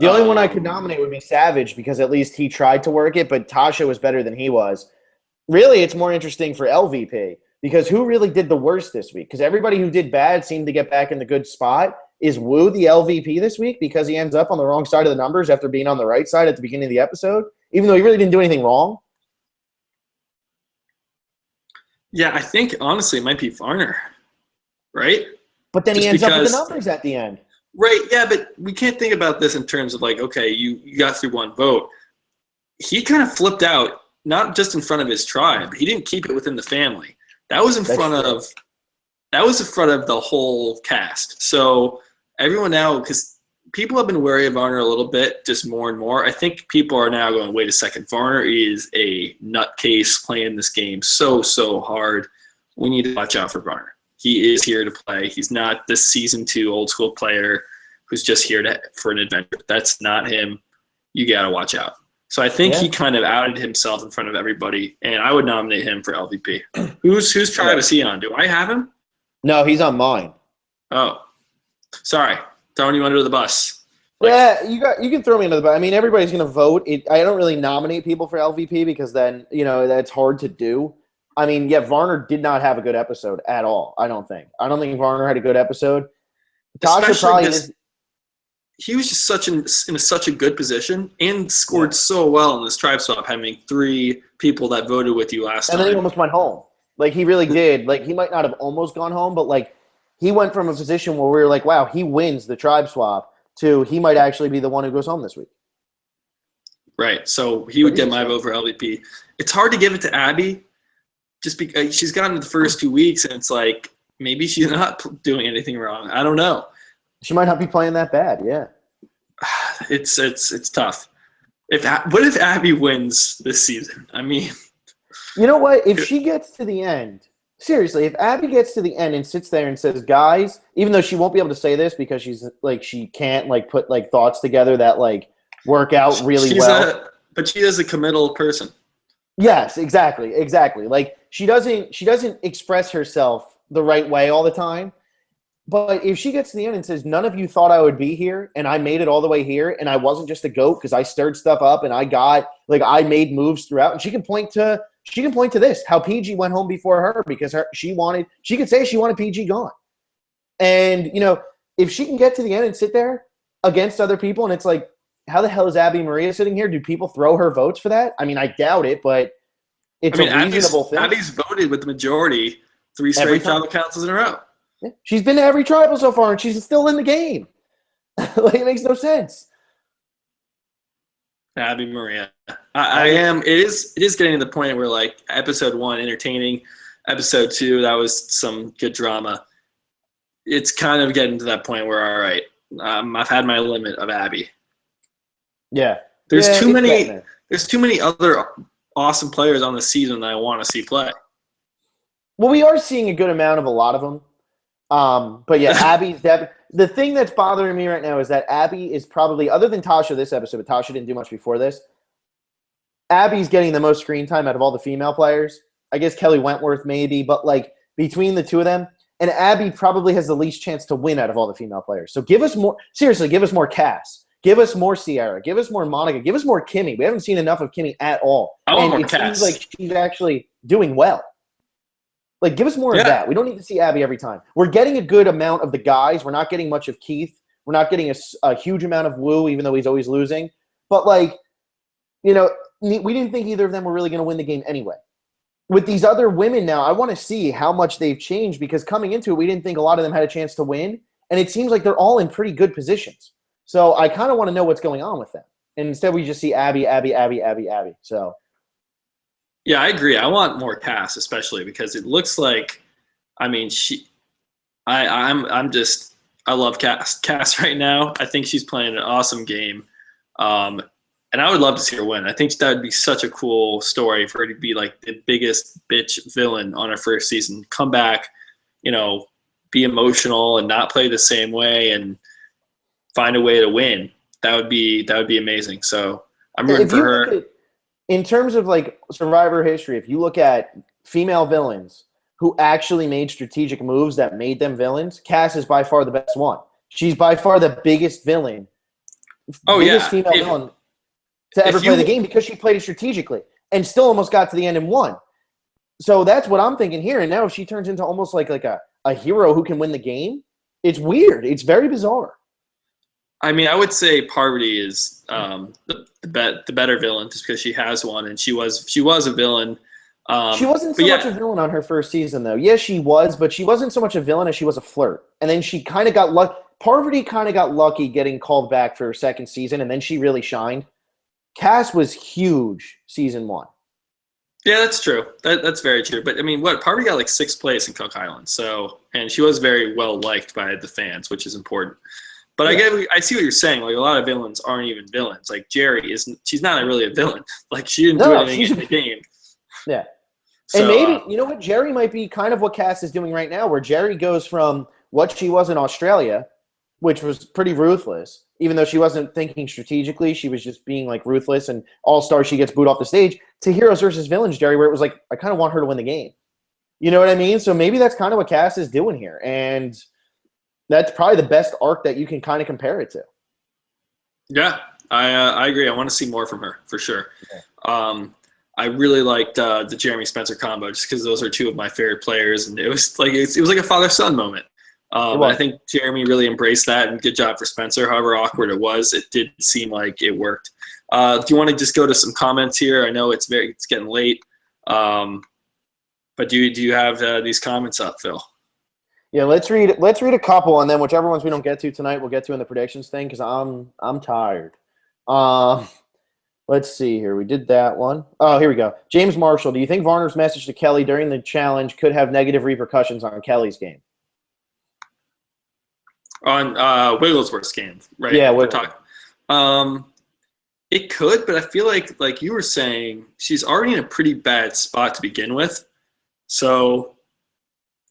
The only one I could nominate would be Savage because at least he tried to work it, but Tasha was better than he was. Really, it's more interesting for LVP because who really did the worst this week? Because everybody who did bad seemed to get back in the good spot. Is Wu the LVP this week because he ends up on the wrong side of the numbers after being on the right side at the beginning of the episode, even though he really didn't do anything wrong? Yeah, I think, honestly, it might be Varner, right? But then he ends up with the numbers at the end. Right, yeah, but we can't think about this in terms of like, okay, you got through one vote. He kind of flipped out, not just in front of his tribe. He didn't keep it within the family. That was in front of the whole cast. So everyone now, because people have been wary of Varner a little bit, just more and more. I think people are now going, wait a second, Varner is a nutcase playing this game so hard. We need to watch out for Varner. He is here to play. He's not this season 2 old school player who's just here for an adventure. That's not him. You got to watch out. So I think he kind of outed himself in front of everybody, and I would nominate him for LVP. Whose tribe is he on? Do I have him? No, he's on mine. Oh, sorry, throwing you under the bus. Yeah, you can throw me under the bus. I mean, everybody's going to vote. I don't really nominate people for LVP because then that's hard to do. I mean, yeah, Varner did not have a good episode at all. I don't think Varner had a good episode. Tasha probably is. He was just in such a good position and scored so well in this tribe swap, having 3 people that voted with you last time. And then he almost went home. Like, he really did. Like, he might not have almost gone home, but, like, he went from a position where we were like, wow, he wins the tribe swap to he might actually be the one who goes home this week. Right. So he would get my vote for LVP. It's hard to give it to Abby just because she's gotten the first 2 weeks, and it's like maybe she's not doing anything wrong. I don't know. She might not be playing that bad, yeah. It's tough. What if Abby wins this season? I mean, you know what? If she gets to the end, seriously, if Abby gets to the end and sits there and says, "Guys," even though she won't be able to say this because she can't put thoughts together that work out really well. But she is a committal person. Yes, exactly. Like she doesn't express herself the right way all the time. But if she gets to the end and says, "None of you thought I would be here, and I made it all the way here, and I wasn't just a goat because I stirred stuff up and I made moves throughout," and she can point to this, how PG went home before her because she could say she wanted PG gone. And if she can get to the end and sit there against other people, and it's like, how the hell is Abby Maria sitting here? Do people throw her votes for that? I mean, I doubt it, but it's a reasonable thing. Abby's voted with the majority 3 straight tribal councils in a row. Yeah. She's been to every tribal so far, and she's still in the game. It makes no sense. Abby Maria. I am. It is getting to the point where episode 1 entertaining, episode 2 that was some good drama. It's kind of getting to that point where all right, I've had my limit of Abby. Yeah. There's too many. There's too many other awesome players on the season that I want to see play. Well, we are seeing a good amount of a lot of them. But yeah, Abby's the thing that's bothering me right now is that Abby is probably, other than Tasha this episode, but Tasha didn't do much before this, Abby's getting the most screen time out of all the female players. I guess Kelly Wentworth maybe, but between the two of them, and Abby probably has the least chance to win out of all the female players. So give us more Cass. Give us more Sierra. Give us more Monica. Give us more Kimmy. We haven't seen enough of Kimmy at all. It seems like she's actually doing well. Give us more of that. We don't need to see Abby every time. We're getting a good amount of the guys. We're not getting much of Keith. We're not getting a huge amount of Wu, even though he's always losing. But, we didn't think either of them were really going to win the game anyway. With these other women now, I want to see how much they've changed because coming into it, we didn't think a lot of them had a chance to win. And it seems like they're all in pretty good positions. So I kind of want to know what's going on with them. And instead we just see Abby. So yeah, I agree. I want more Cass, especially because it looks like, I love Cass right now. I think she's playing an awesome game. And I would love to see her win. I think that would be such a cool story for her to be the biggest bitch villain on her first season. Come back, be emotional and not play the same way and find a way to win. That would be amazing. So I'm rooting for her. In terms of Survivor history, if you look at female villains who actually made strategic moves that made them villains, Cass is by far the best one. She's by far the biggest villain. Biggest female villain to ever play the game because she played it strategically and still almost got to the end and won. So that's what I'm thinking here. And now if she turns into almost like a hero who can win the game, it's weird. It's very bizarre. I mean, I would say Parvati is the better villain just because she has one, and she was a villain. She wasn't so much a villain on her first season, though. Yes, she was, but she wasn't so much a villain as she was a flirt. And then she kind of got lucky. Parvati kind of got lucky getting called back for her second season, and then she really shined. Cass was huge season 1. Yeah, that's true. That's very true. But, I mean, Parvati got 6th place in Cook Island, and she was very well liked by the fans, which is important. But I see what you're saying. A lot of villains aren't even villains. Jerry she's not really a villain. She didn't do anything in the game. Yeah. And So maybe, you know what, Jerry might be kind of what Cass is doing right now, where Jerry goes from what she was in Australia, which was pretty ruthless, even though she wasn't thinking strategically, she was just being like ruthless and all-star, she gets booed off the stage, to Heroes versus Villains, Jerry, where it was like, I kind of want her to win the game. You know what I mean? So maybe that's kind of what Cass is doing here. And that's probably the best arc that you can kind of compare it to. yeah, I agree. I want to see more from her for sure. I really liked the Jeremy Spencer combo just because those are two of my favorite players, and it was like a father-son moment. I think Jeremy really embraced that, and good job for Spencer. However awkward it was, it did seem like it worked. Do you want to just go to some comments here? I know it's getting late, but do you have these comments up, Phil? Yeah, let's read a couple, and then whichever ones we don't get to tonight, we'll get to in the predictions thing because I'm tired. Let's see here. We did that one. Oh, here we go. James Marshall, do you think Varner's message to Kelly during the challenge could have negative repercussions on Kelly's game? On Wigglesworth's game, right? Yeah, we're talking. It could, but I feel like you were saying, she's already in a pretty bad spot to begin with. So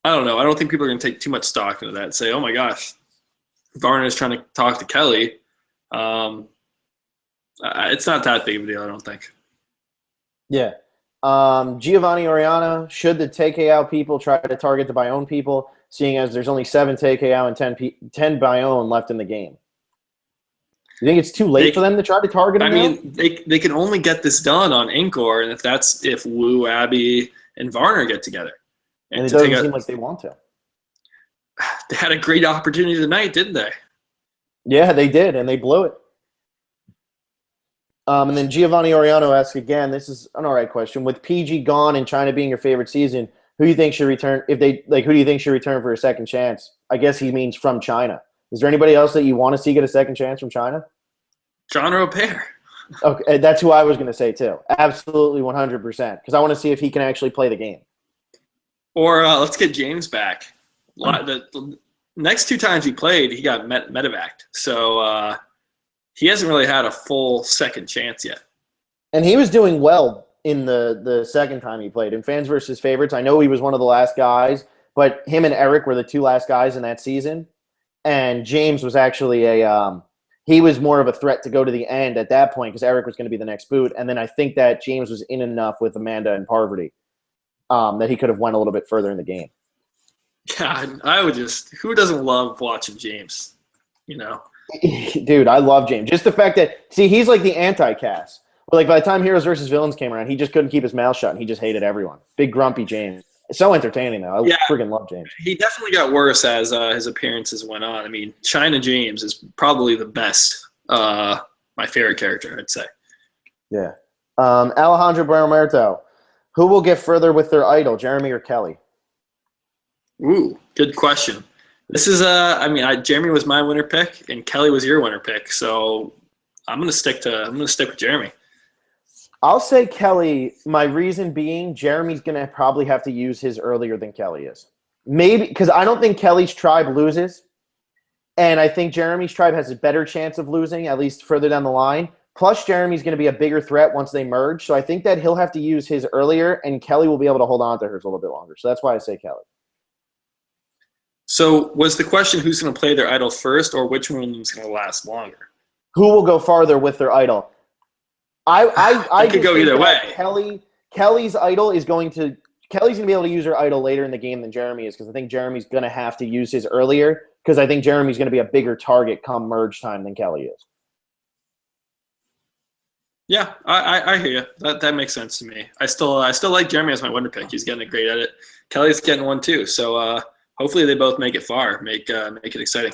I don't know. I don't think people are going to take too much stock into that and say, oh my gosh, Varner is trying to talk to Kelly. It's not that big of a deal, I don't think. Yeah. Giovanni Oriana, should the TKO people try to target the Bayon people, seeing as there's only 7 TKO and 10 Bayon left in the game? You think it's too late for them to try to target them? I mean, they can only get this done on Angor, and if Wu, Abby, and Varner get together. And it doesn't seem like they want to. They had a great opportunity tonight, didn't they? Yeah, they did, and they blew it. And then Giovanni Oriano asks again, this is an all right question. With PG gone and China being your favorite season, who do you think should return who do you think should return for a second chance? I guess he means from China. Is there anybody else that you want to see get a second chance from China? John Ropaire. Okay, that's who I was going to say too. Absolutely 100%. Because I want to see if he can actually play the game. Or let's get James back. The next 2 times he played, he got medevaced. So he hasn't really had a full second chance yet. And he was doing well in the second time he played. In Fans versus Favorites, I know he was one of the last guys, but him and Eric were the 2 last guys in that season. And James was actually he was more of a threat to go to the end at that point because Eric was going to be the next boot. And then I think that James was in enough with Amanda and Parvati that he could have went a little bit further in the game. God, who doesn't love watching James, you know? Dude, I love James. Just the fact that, see, he's like the anti-Cass. But like by the time Heroes versus Villains came around, he just couldn't keep his mouth shut, and he just hated everyone. Big grumpy James. It's so entertaining, though. I freaking love James. He definitely got worse as his appearances went on. I mean, China James is probably the best, my favorite character, I'd say. Yeah. Alejandro Baromerto, who will get further with their idol, Jeremy or Kelly? Ooh, good question. This is Jeremy was my winner pick, and Kelly was your winner pick. So I'm gonna stick with Jeremy. I'll say Kelly. My reason being, Jeremy's gonna probably have to use his earlier than Kelly is. Maybe because I don't think Kelly's tribe loses, and I think Jeremy's tribe has a better chance of losing, at least further down the line. Plus, Jeremy's going to be a bigger threat once they merge, so I think that he'll have to use his earlier, and Kelly will be able to hold on to hers a little bit longer. So that's why I say Kelly. So was the question who's going to play their idol first, or which one's going to last longer? Who will go farther with their idol? I could go either way. Kelly's idol is going to – Kelly's going to be able to use her idol later in the game than Jeremy is because I think Jeremy's going to have to use his earlier because I think Jeremy's going to be a bigger target come merge time than Kelly is. Yeah, I hear you. That makes sense to me. I still like Jeremy as my winner pick. He's getting a great edit. Kelly's getting one too. So hopefully they both make it far. Make it exciting.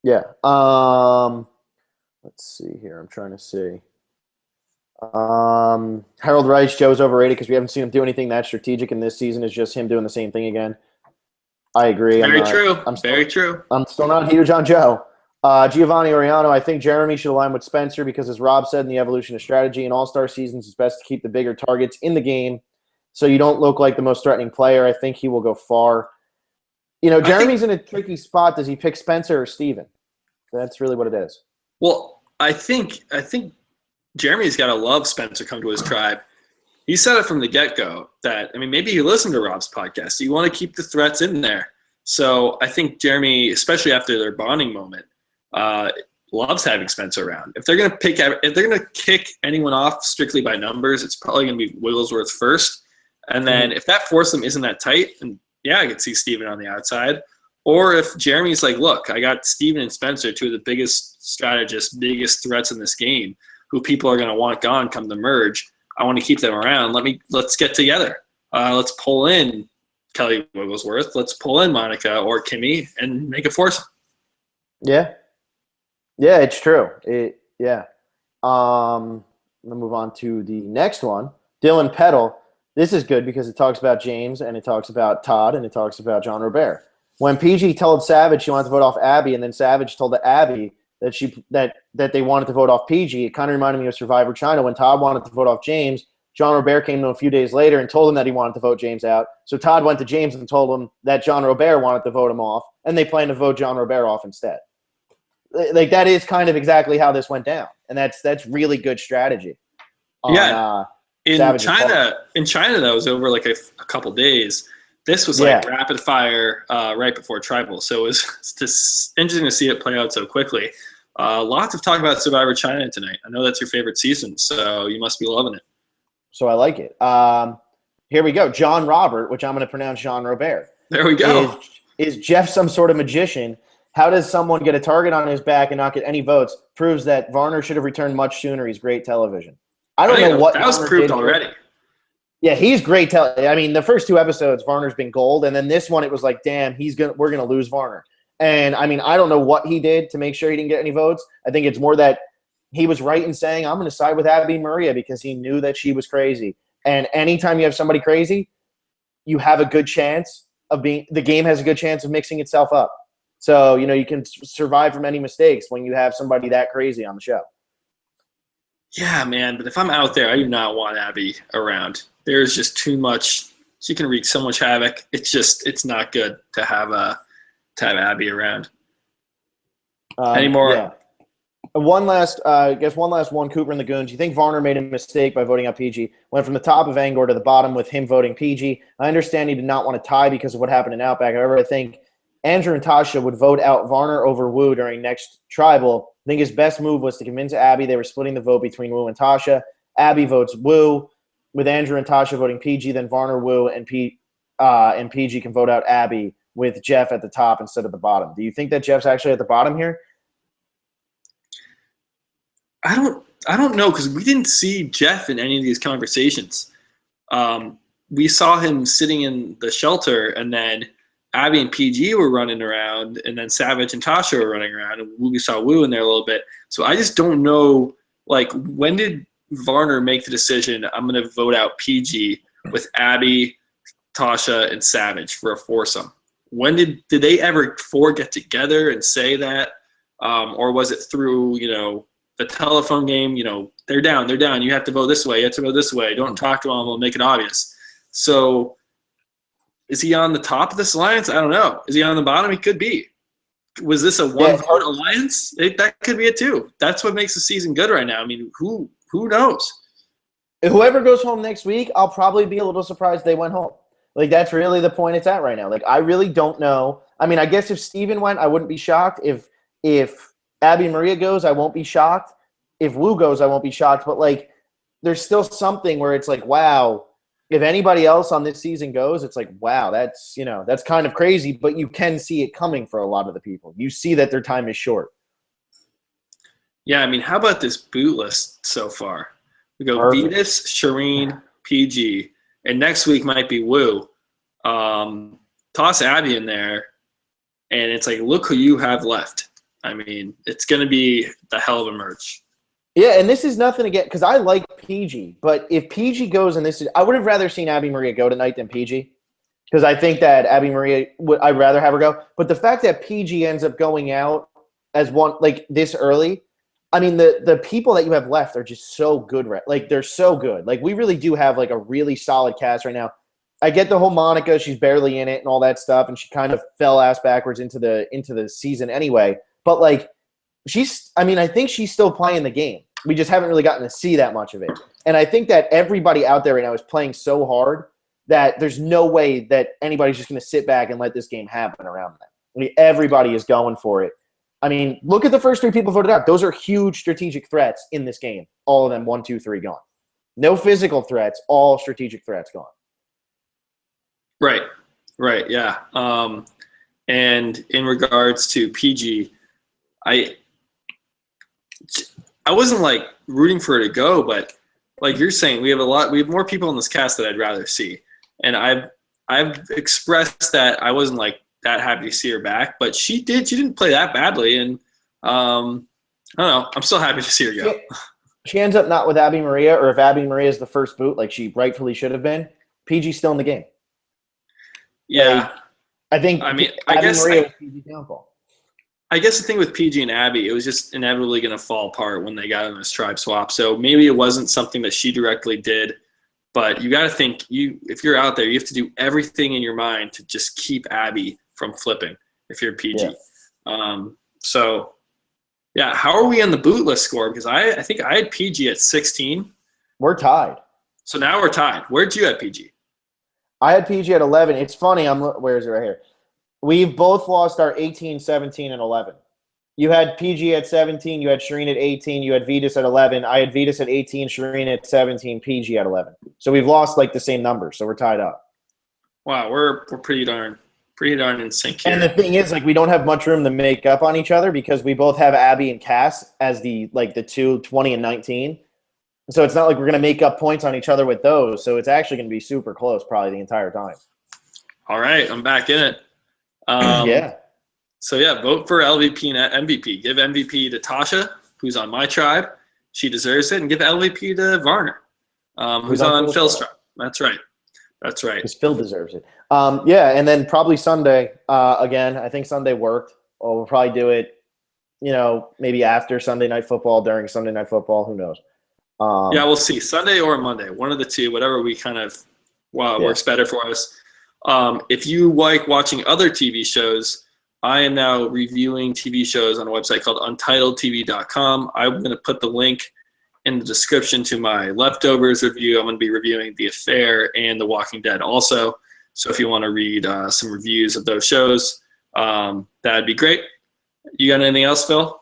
Yeah. Let's see here. I'm trying to see. Harold Rice, Joe's overrated because we haven't seen him do anything that strategic in this season. It's just him doing the same thing again. I agree. Very true. Very true. I'm still not huge on Joe. Giovanni Oriano, I think Jeremy should align with Spencer because, as Rob said in the evolution of strategy, in all-star seasons, it's best to keep the bigger targets in the game so you don't look like the most threatening player. I think he will go far. You know, Jeremy's in a tricky spot. Does he pick Spencer or Steven? That's really what it is. Well, I think Jeremy's got to love Spencer come to his tribe. he said it from the get-go that, I mean, maybe you listened to Rob's podcast. You want to keep the threats in there. So I think Jeremy, especially after their bonding moment, loves having Spencer around. If they're gonna kick anyone off strictly by numbers, it's probably gonna be Wigglesworth first. And then if that foursome isn't that tight, and yeah, I could see Steven on the outside. Or if Jeremy's like, look, I got Steven and Spencer, two of the biggest strategists, biggest threats in this game, who people are gonna want gone come the merge. I want to keep them around. Let's get together. Let's pull in Kelly Wigglesworth. Let's pull in Monica or Kimmy and make a foursome. Yeah. Yeah, it's true. Let's move on to the next one. Dylan Peddle. This is good because it talks about James and it talks about Todd and it talks about John Robert. When PG told Savage she wanted to vote off Abby, and then Savage told Abby that they wanted to vote off PG, it kind of reminded me of Survivor China when Todd wanted to vote off James. John Robert came to him a few days later and told him that he wanted to vote James out. So Todd went to James and told him that John Robert wanted to vote him off, and they planned to vote John Robert off instead. Like, that is kind of exactly how this went down, and that's really good strategy. In China, that was over like a couple days. This was like rapid fire right before Tribal, so it was just interesting to see it play out so quickly. Lots of talk about Survivor China tonight. I know that's your favorite season, so you must be loving it. So I like it. Here we go. John Robert, which I'm going to pronounce Jean Robert. There we go. Is Jeff some sort of magician? How does someone get a target on his back and not get any votes? Proves that Varner should have returned much sooner. He's great television. I don't know what that was proved already. Yeah, he's great. I mean, the first two episodes, Varner's been gold, and then this one, it was like, damn, we're gonna lose Varner. And I mean, I don't know what he did to make sure he didn't get any votes. I think it's more that he was right in saying, I'm going to side with Abby Maria because he knew that she was crazy. And anytime you have somebody crazy, you have a good chance of the game has a good chance of mixing itself up. So, you can survive from any mistakes when you have somebody that crazy on the show. Yeah, man. But if I'm out there, I do not want Abby around. There's just too much. She can wreak so much havoc. It's not good to have Abby around. Anymore. Yeah. One last one, Cooper and the Goons. You think Varner made a mistake by voting out PG? Went from the top of Angor to the bottom with him voting PG. I understand he did not want to tie because of what happened in Outback. However, I think Andrew and Tasha would vote out Varner over Wu during next Tribal. I think his best move was to convince Abby they were splitting the vote between Wu and Tasha. Abby votes Wu, with Andrew and Tasha voting PG, then Varner, Wu, and PG can vote out Abby with Jeff at the top instead of the bottom. Do you think that Jeff's actually at the bottom here? I don't know, because we didn't see Jeff in any of these conversations. We saw him sitting in the shelter, and then Abby and PG were running around, and then Savage and Tasha were running around, and we saw Wu in there a little bit. So I just don't know, like, when did Varner make the decision, I'm going to vote out PG with Abby, Tasha, and Savage for a foursome? When did they ever get together and say that? Or was it through, the telephone game? They're down. You have to vote this way. You have to vote this way. Don't talk to them. We'll make it obvious. So is he on the top of this alliance? I don't know. Is he on the bottom? He could be. Was this a one-vote alliance? That could be it too. That's what makes the season good right now. I mean, who knows? Whoever goes home next week, I'll probably be a little surprised they went home. Like, that's really the point it's at right now. Like, I really don't know. I mean, I guess if Steven went, I wouldn't be shocked. If Abby Maria goes, I won't be shocked. If Wu goes, I won't be shocked. But, like, there's still something where it's like, wow, if anybody else on this season goes, it's like, wow, that's kind of crazy. But you can see it coming for a lot of the people. You see that their time is short. Yeah, I mean, how about this boot list so far? We go Perfect. Vetus, Shireen, PG, and next week might be Wu. Toss Abby in there, and it's like, look who you have left. I mean, it's going to be the hell of a merge. Yeah, and this is nothing again because I like PG, but if PG goes I would have rather seen Abby Maria go tonight than PG because I think that Abby Maria I'd rather have her go. But the fact that PG ends up going out as one like this early, I mean the people that you have left are just so good. Like they're so good. Like we really do have like a really solid cast right now. I get the whole Monica, she's barely in it and all that stuff, and she kind of fell ass backwards into the season anyway. But like I think she's still playing the game. we just haven't really gotten to see that much of it. And I think that everybody out there right now is playing so hard that there's no way that anybody's just going to sit back and let this game happen around them. I mean, everybody is going for it. I mean, look at the first 3 people voted out. Those are huge strategic threats in this game. All of them, 1, 2, 3 gone. No physical threats, all strategic threats gone. Right, yeah. And in regards to PG, I wasn't like rooting for her to go, but like you're saying, we have more people in this cast that I'd rather see. And I've expressed that I wasn't like that happy to see her back, but she didn't play that badly, and I don't know, I'm still happy to see her go. She ends up not with Abby Maria, or if Abby Maria is the first boot, like she rightfully should have been, PG's still in the game. Yeah. I think I Abby guess Maria was PG's downfall. I guess the thing with PG and Abby, it was just inevitably going to fall apart when they got in this tribe swap. So maybe it wasn't something that she directly did, but you got to think, if you're out there, you have to do everything in your mind to just keep Abby from flipping if you're PG. Yeah. So, yeah, how are we on the boot list score? Because I think I had PG at 16. We're tied. So now we're tied. Where'd you have PG? I had PG at 11. It's funny. Where is it right here? We've both lost our 18, 17, and 11. You had PG at 17. You had Shireen at 18. You had Vetus at 11. I had Vetus at 18, Shireen at 17, PG at 11. So we've lost like the same numbers. So we're tied up. Wow, we're pretty darn in sync here. And the thing is, like, we don't have much room to make up on each other because we both have Abby and Cass as the 2, 20, and 19. So it's not like we're going to make up points on each other with those. So it's actually going to be super close probably the entire time. All right, I'm back in it. Yeah. So, yeah, vote for LVP and MVP. Give MVP to Tasha, who's on my tribe. She deserves it. And give LVP to Varner, who's on Phil's tribe. That's right. Because Phil deserves it. Yeah, and then probably Sunday. Again, I think Sunday worked. Or we'll probably do it, maybe after Sunday Night Football, during Sunday Night Football. Who knows? Yeah, we'll see. Sunday or Monday. One of the two, whatever we kind of works better for us. If you like watching other TV shows, I am now reviewing TV shows on a website called UntitledTV.com. I'm going to put the link in the description to my Leftovers review. I'm going to be reviewing The Affair and The Walking Dead also. So if you want to read some reviews of those shows, that'd be great. You got anything else, Phil?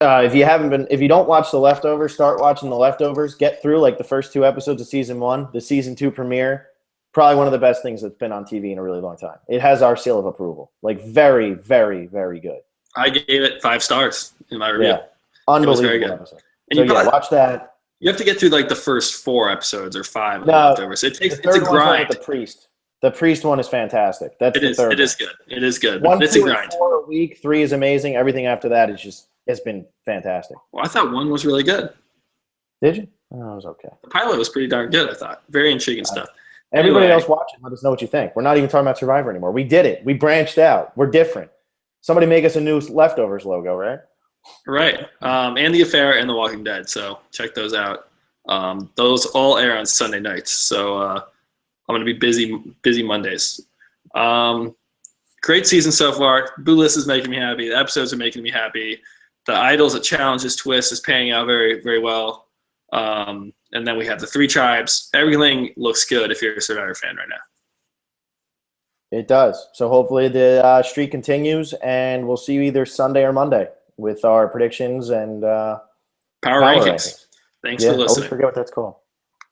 If you don't watch The Leftovers, start watching The Leftovers. Get through like the first 2 episodes of season 1, the season 2 premiere. Probably one of the best things that's been on TV in a really long time. It has our seal of approval. Like very, very, very good. I gave it 5 stars in my review. Yeah, unbelievable. It was very good. Episode. And so watch that. You have to get through like the first 4 episodes or 5 of The Leftovers. It's a grind. The Priest. The Priest one is fantastic. That's the third. It is good. It is good. 1, it's 2, a grind. and 4 a week. 3 is amazing. Everything after that has been fantastic. Well, I thought 1 was really good. Did you? Oh, it was okay. The pilot was pretty darn good, I thought. Very intriguing stuff. Everybody else watching, let us know what you think. We're not even talking about Survivor anymore. We did it. We branched out. We're different. Somebody make us a new Leftovers logo, right? Right. And The Affair and The Walking Dead. So check those out. Those all air on Sunday nights. So I'm going to be busy Mondays. Great season so far. Boo List is making me happy. The episodes are making me happy. The Idols at Challenges Twist is paying out very, very well. And then we have the 3 tribes. Everything looks good if you're a Survivor fan right now. It does. So hopefully the streak continues, and we'll see you either Sunday or Monday with our predictions and Power rankings. Thanks for listening. I always forget what that's called.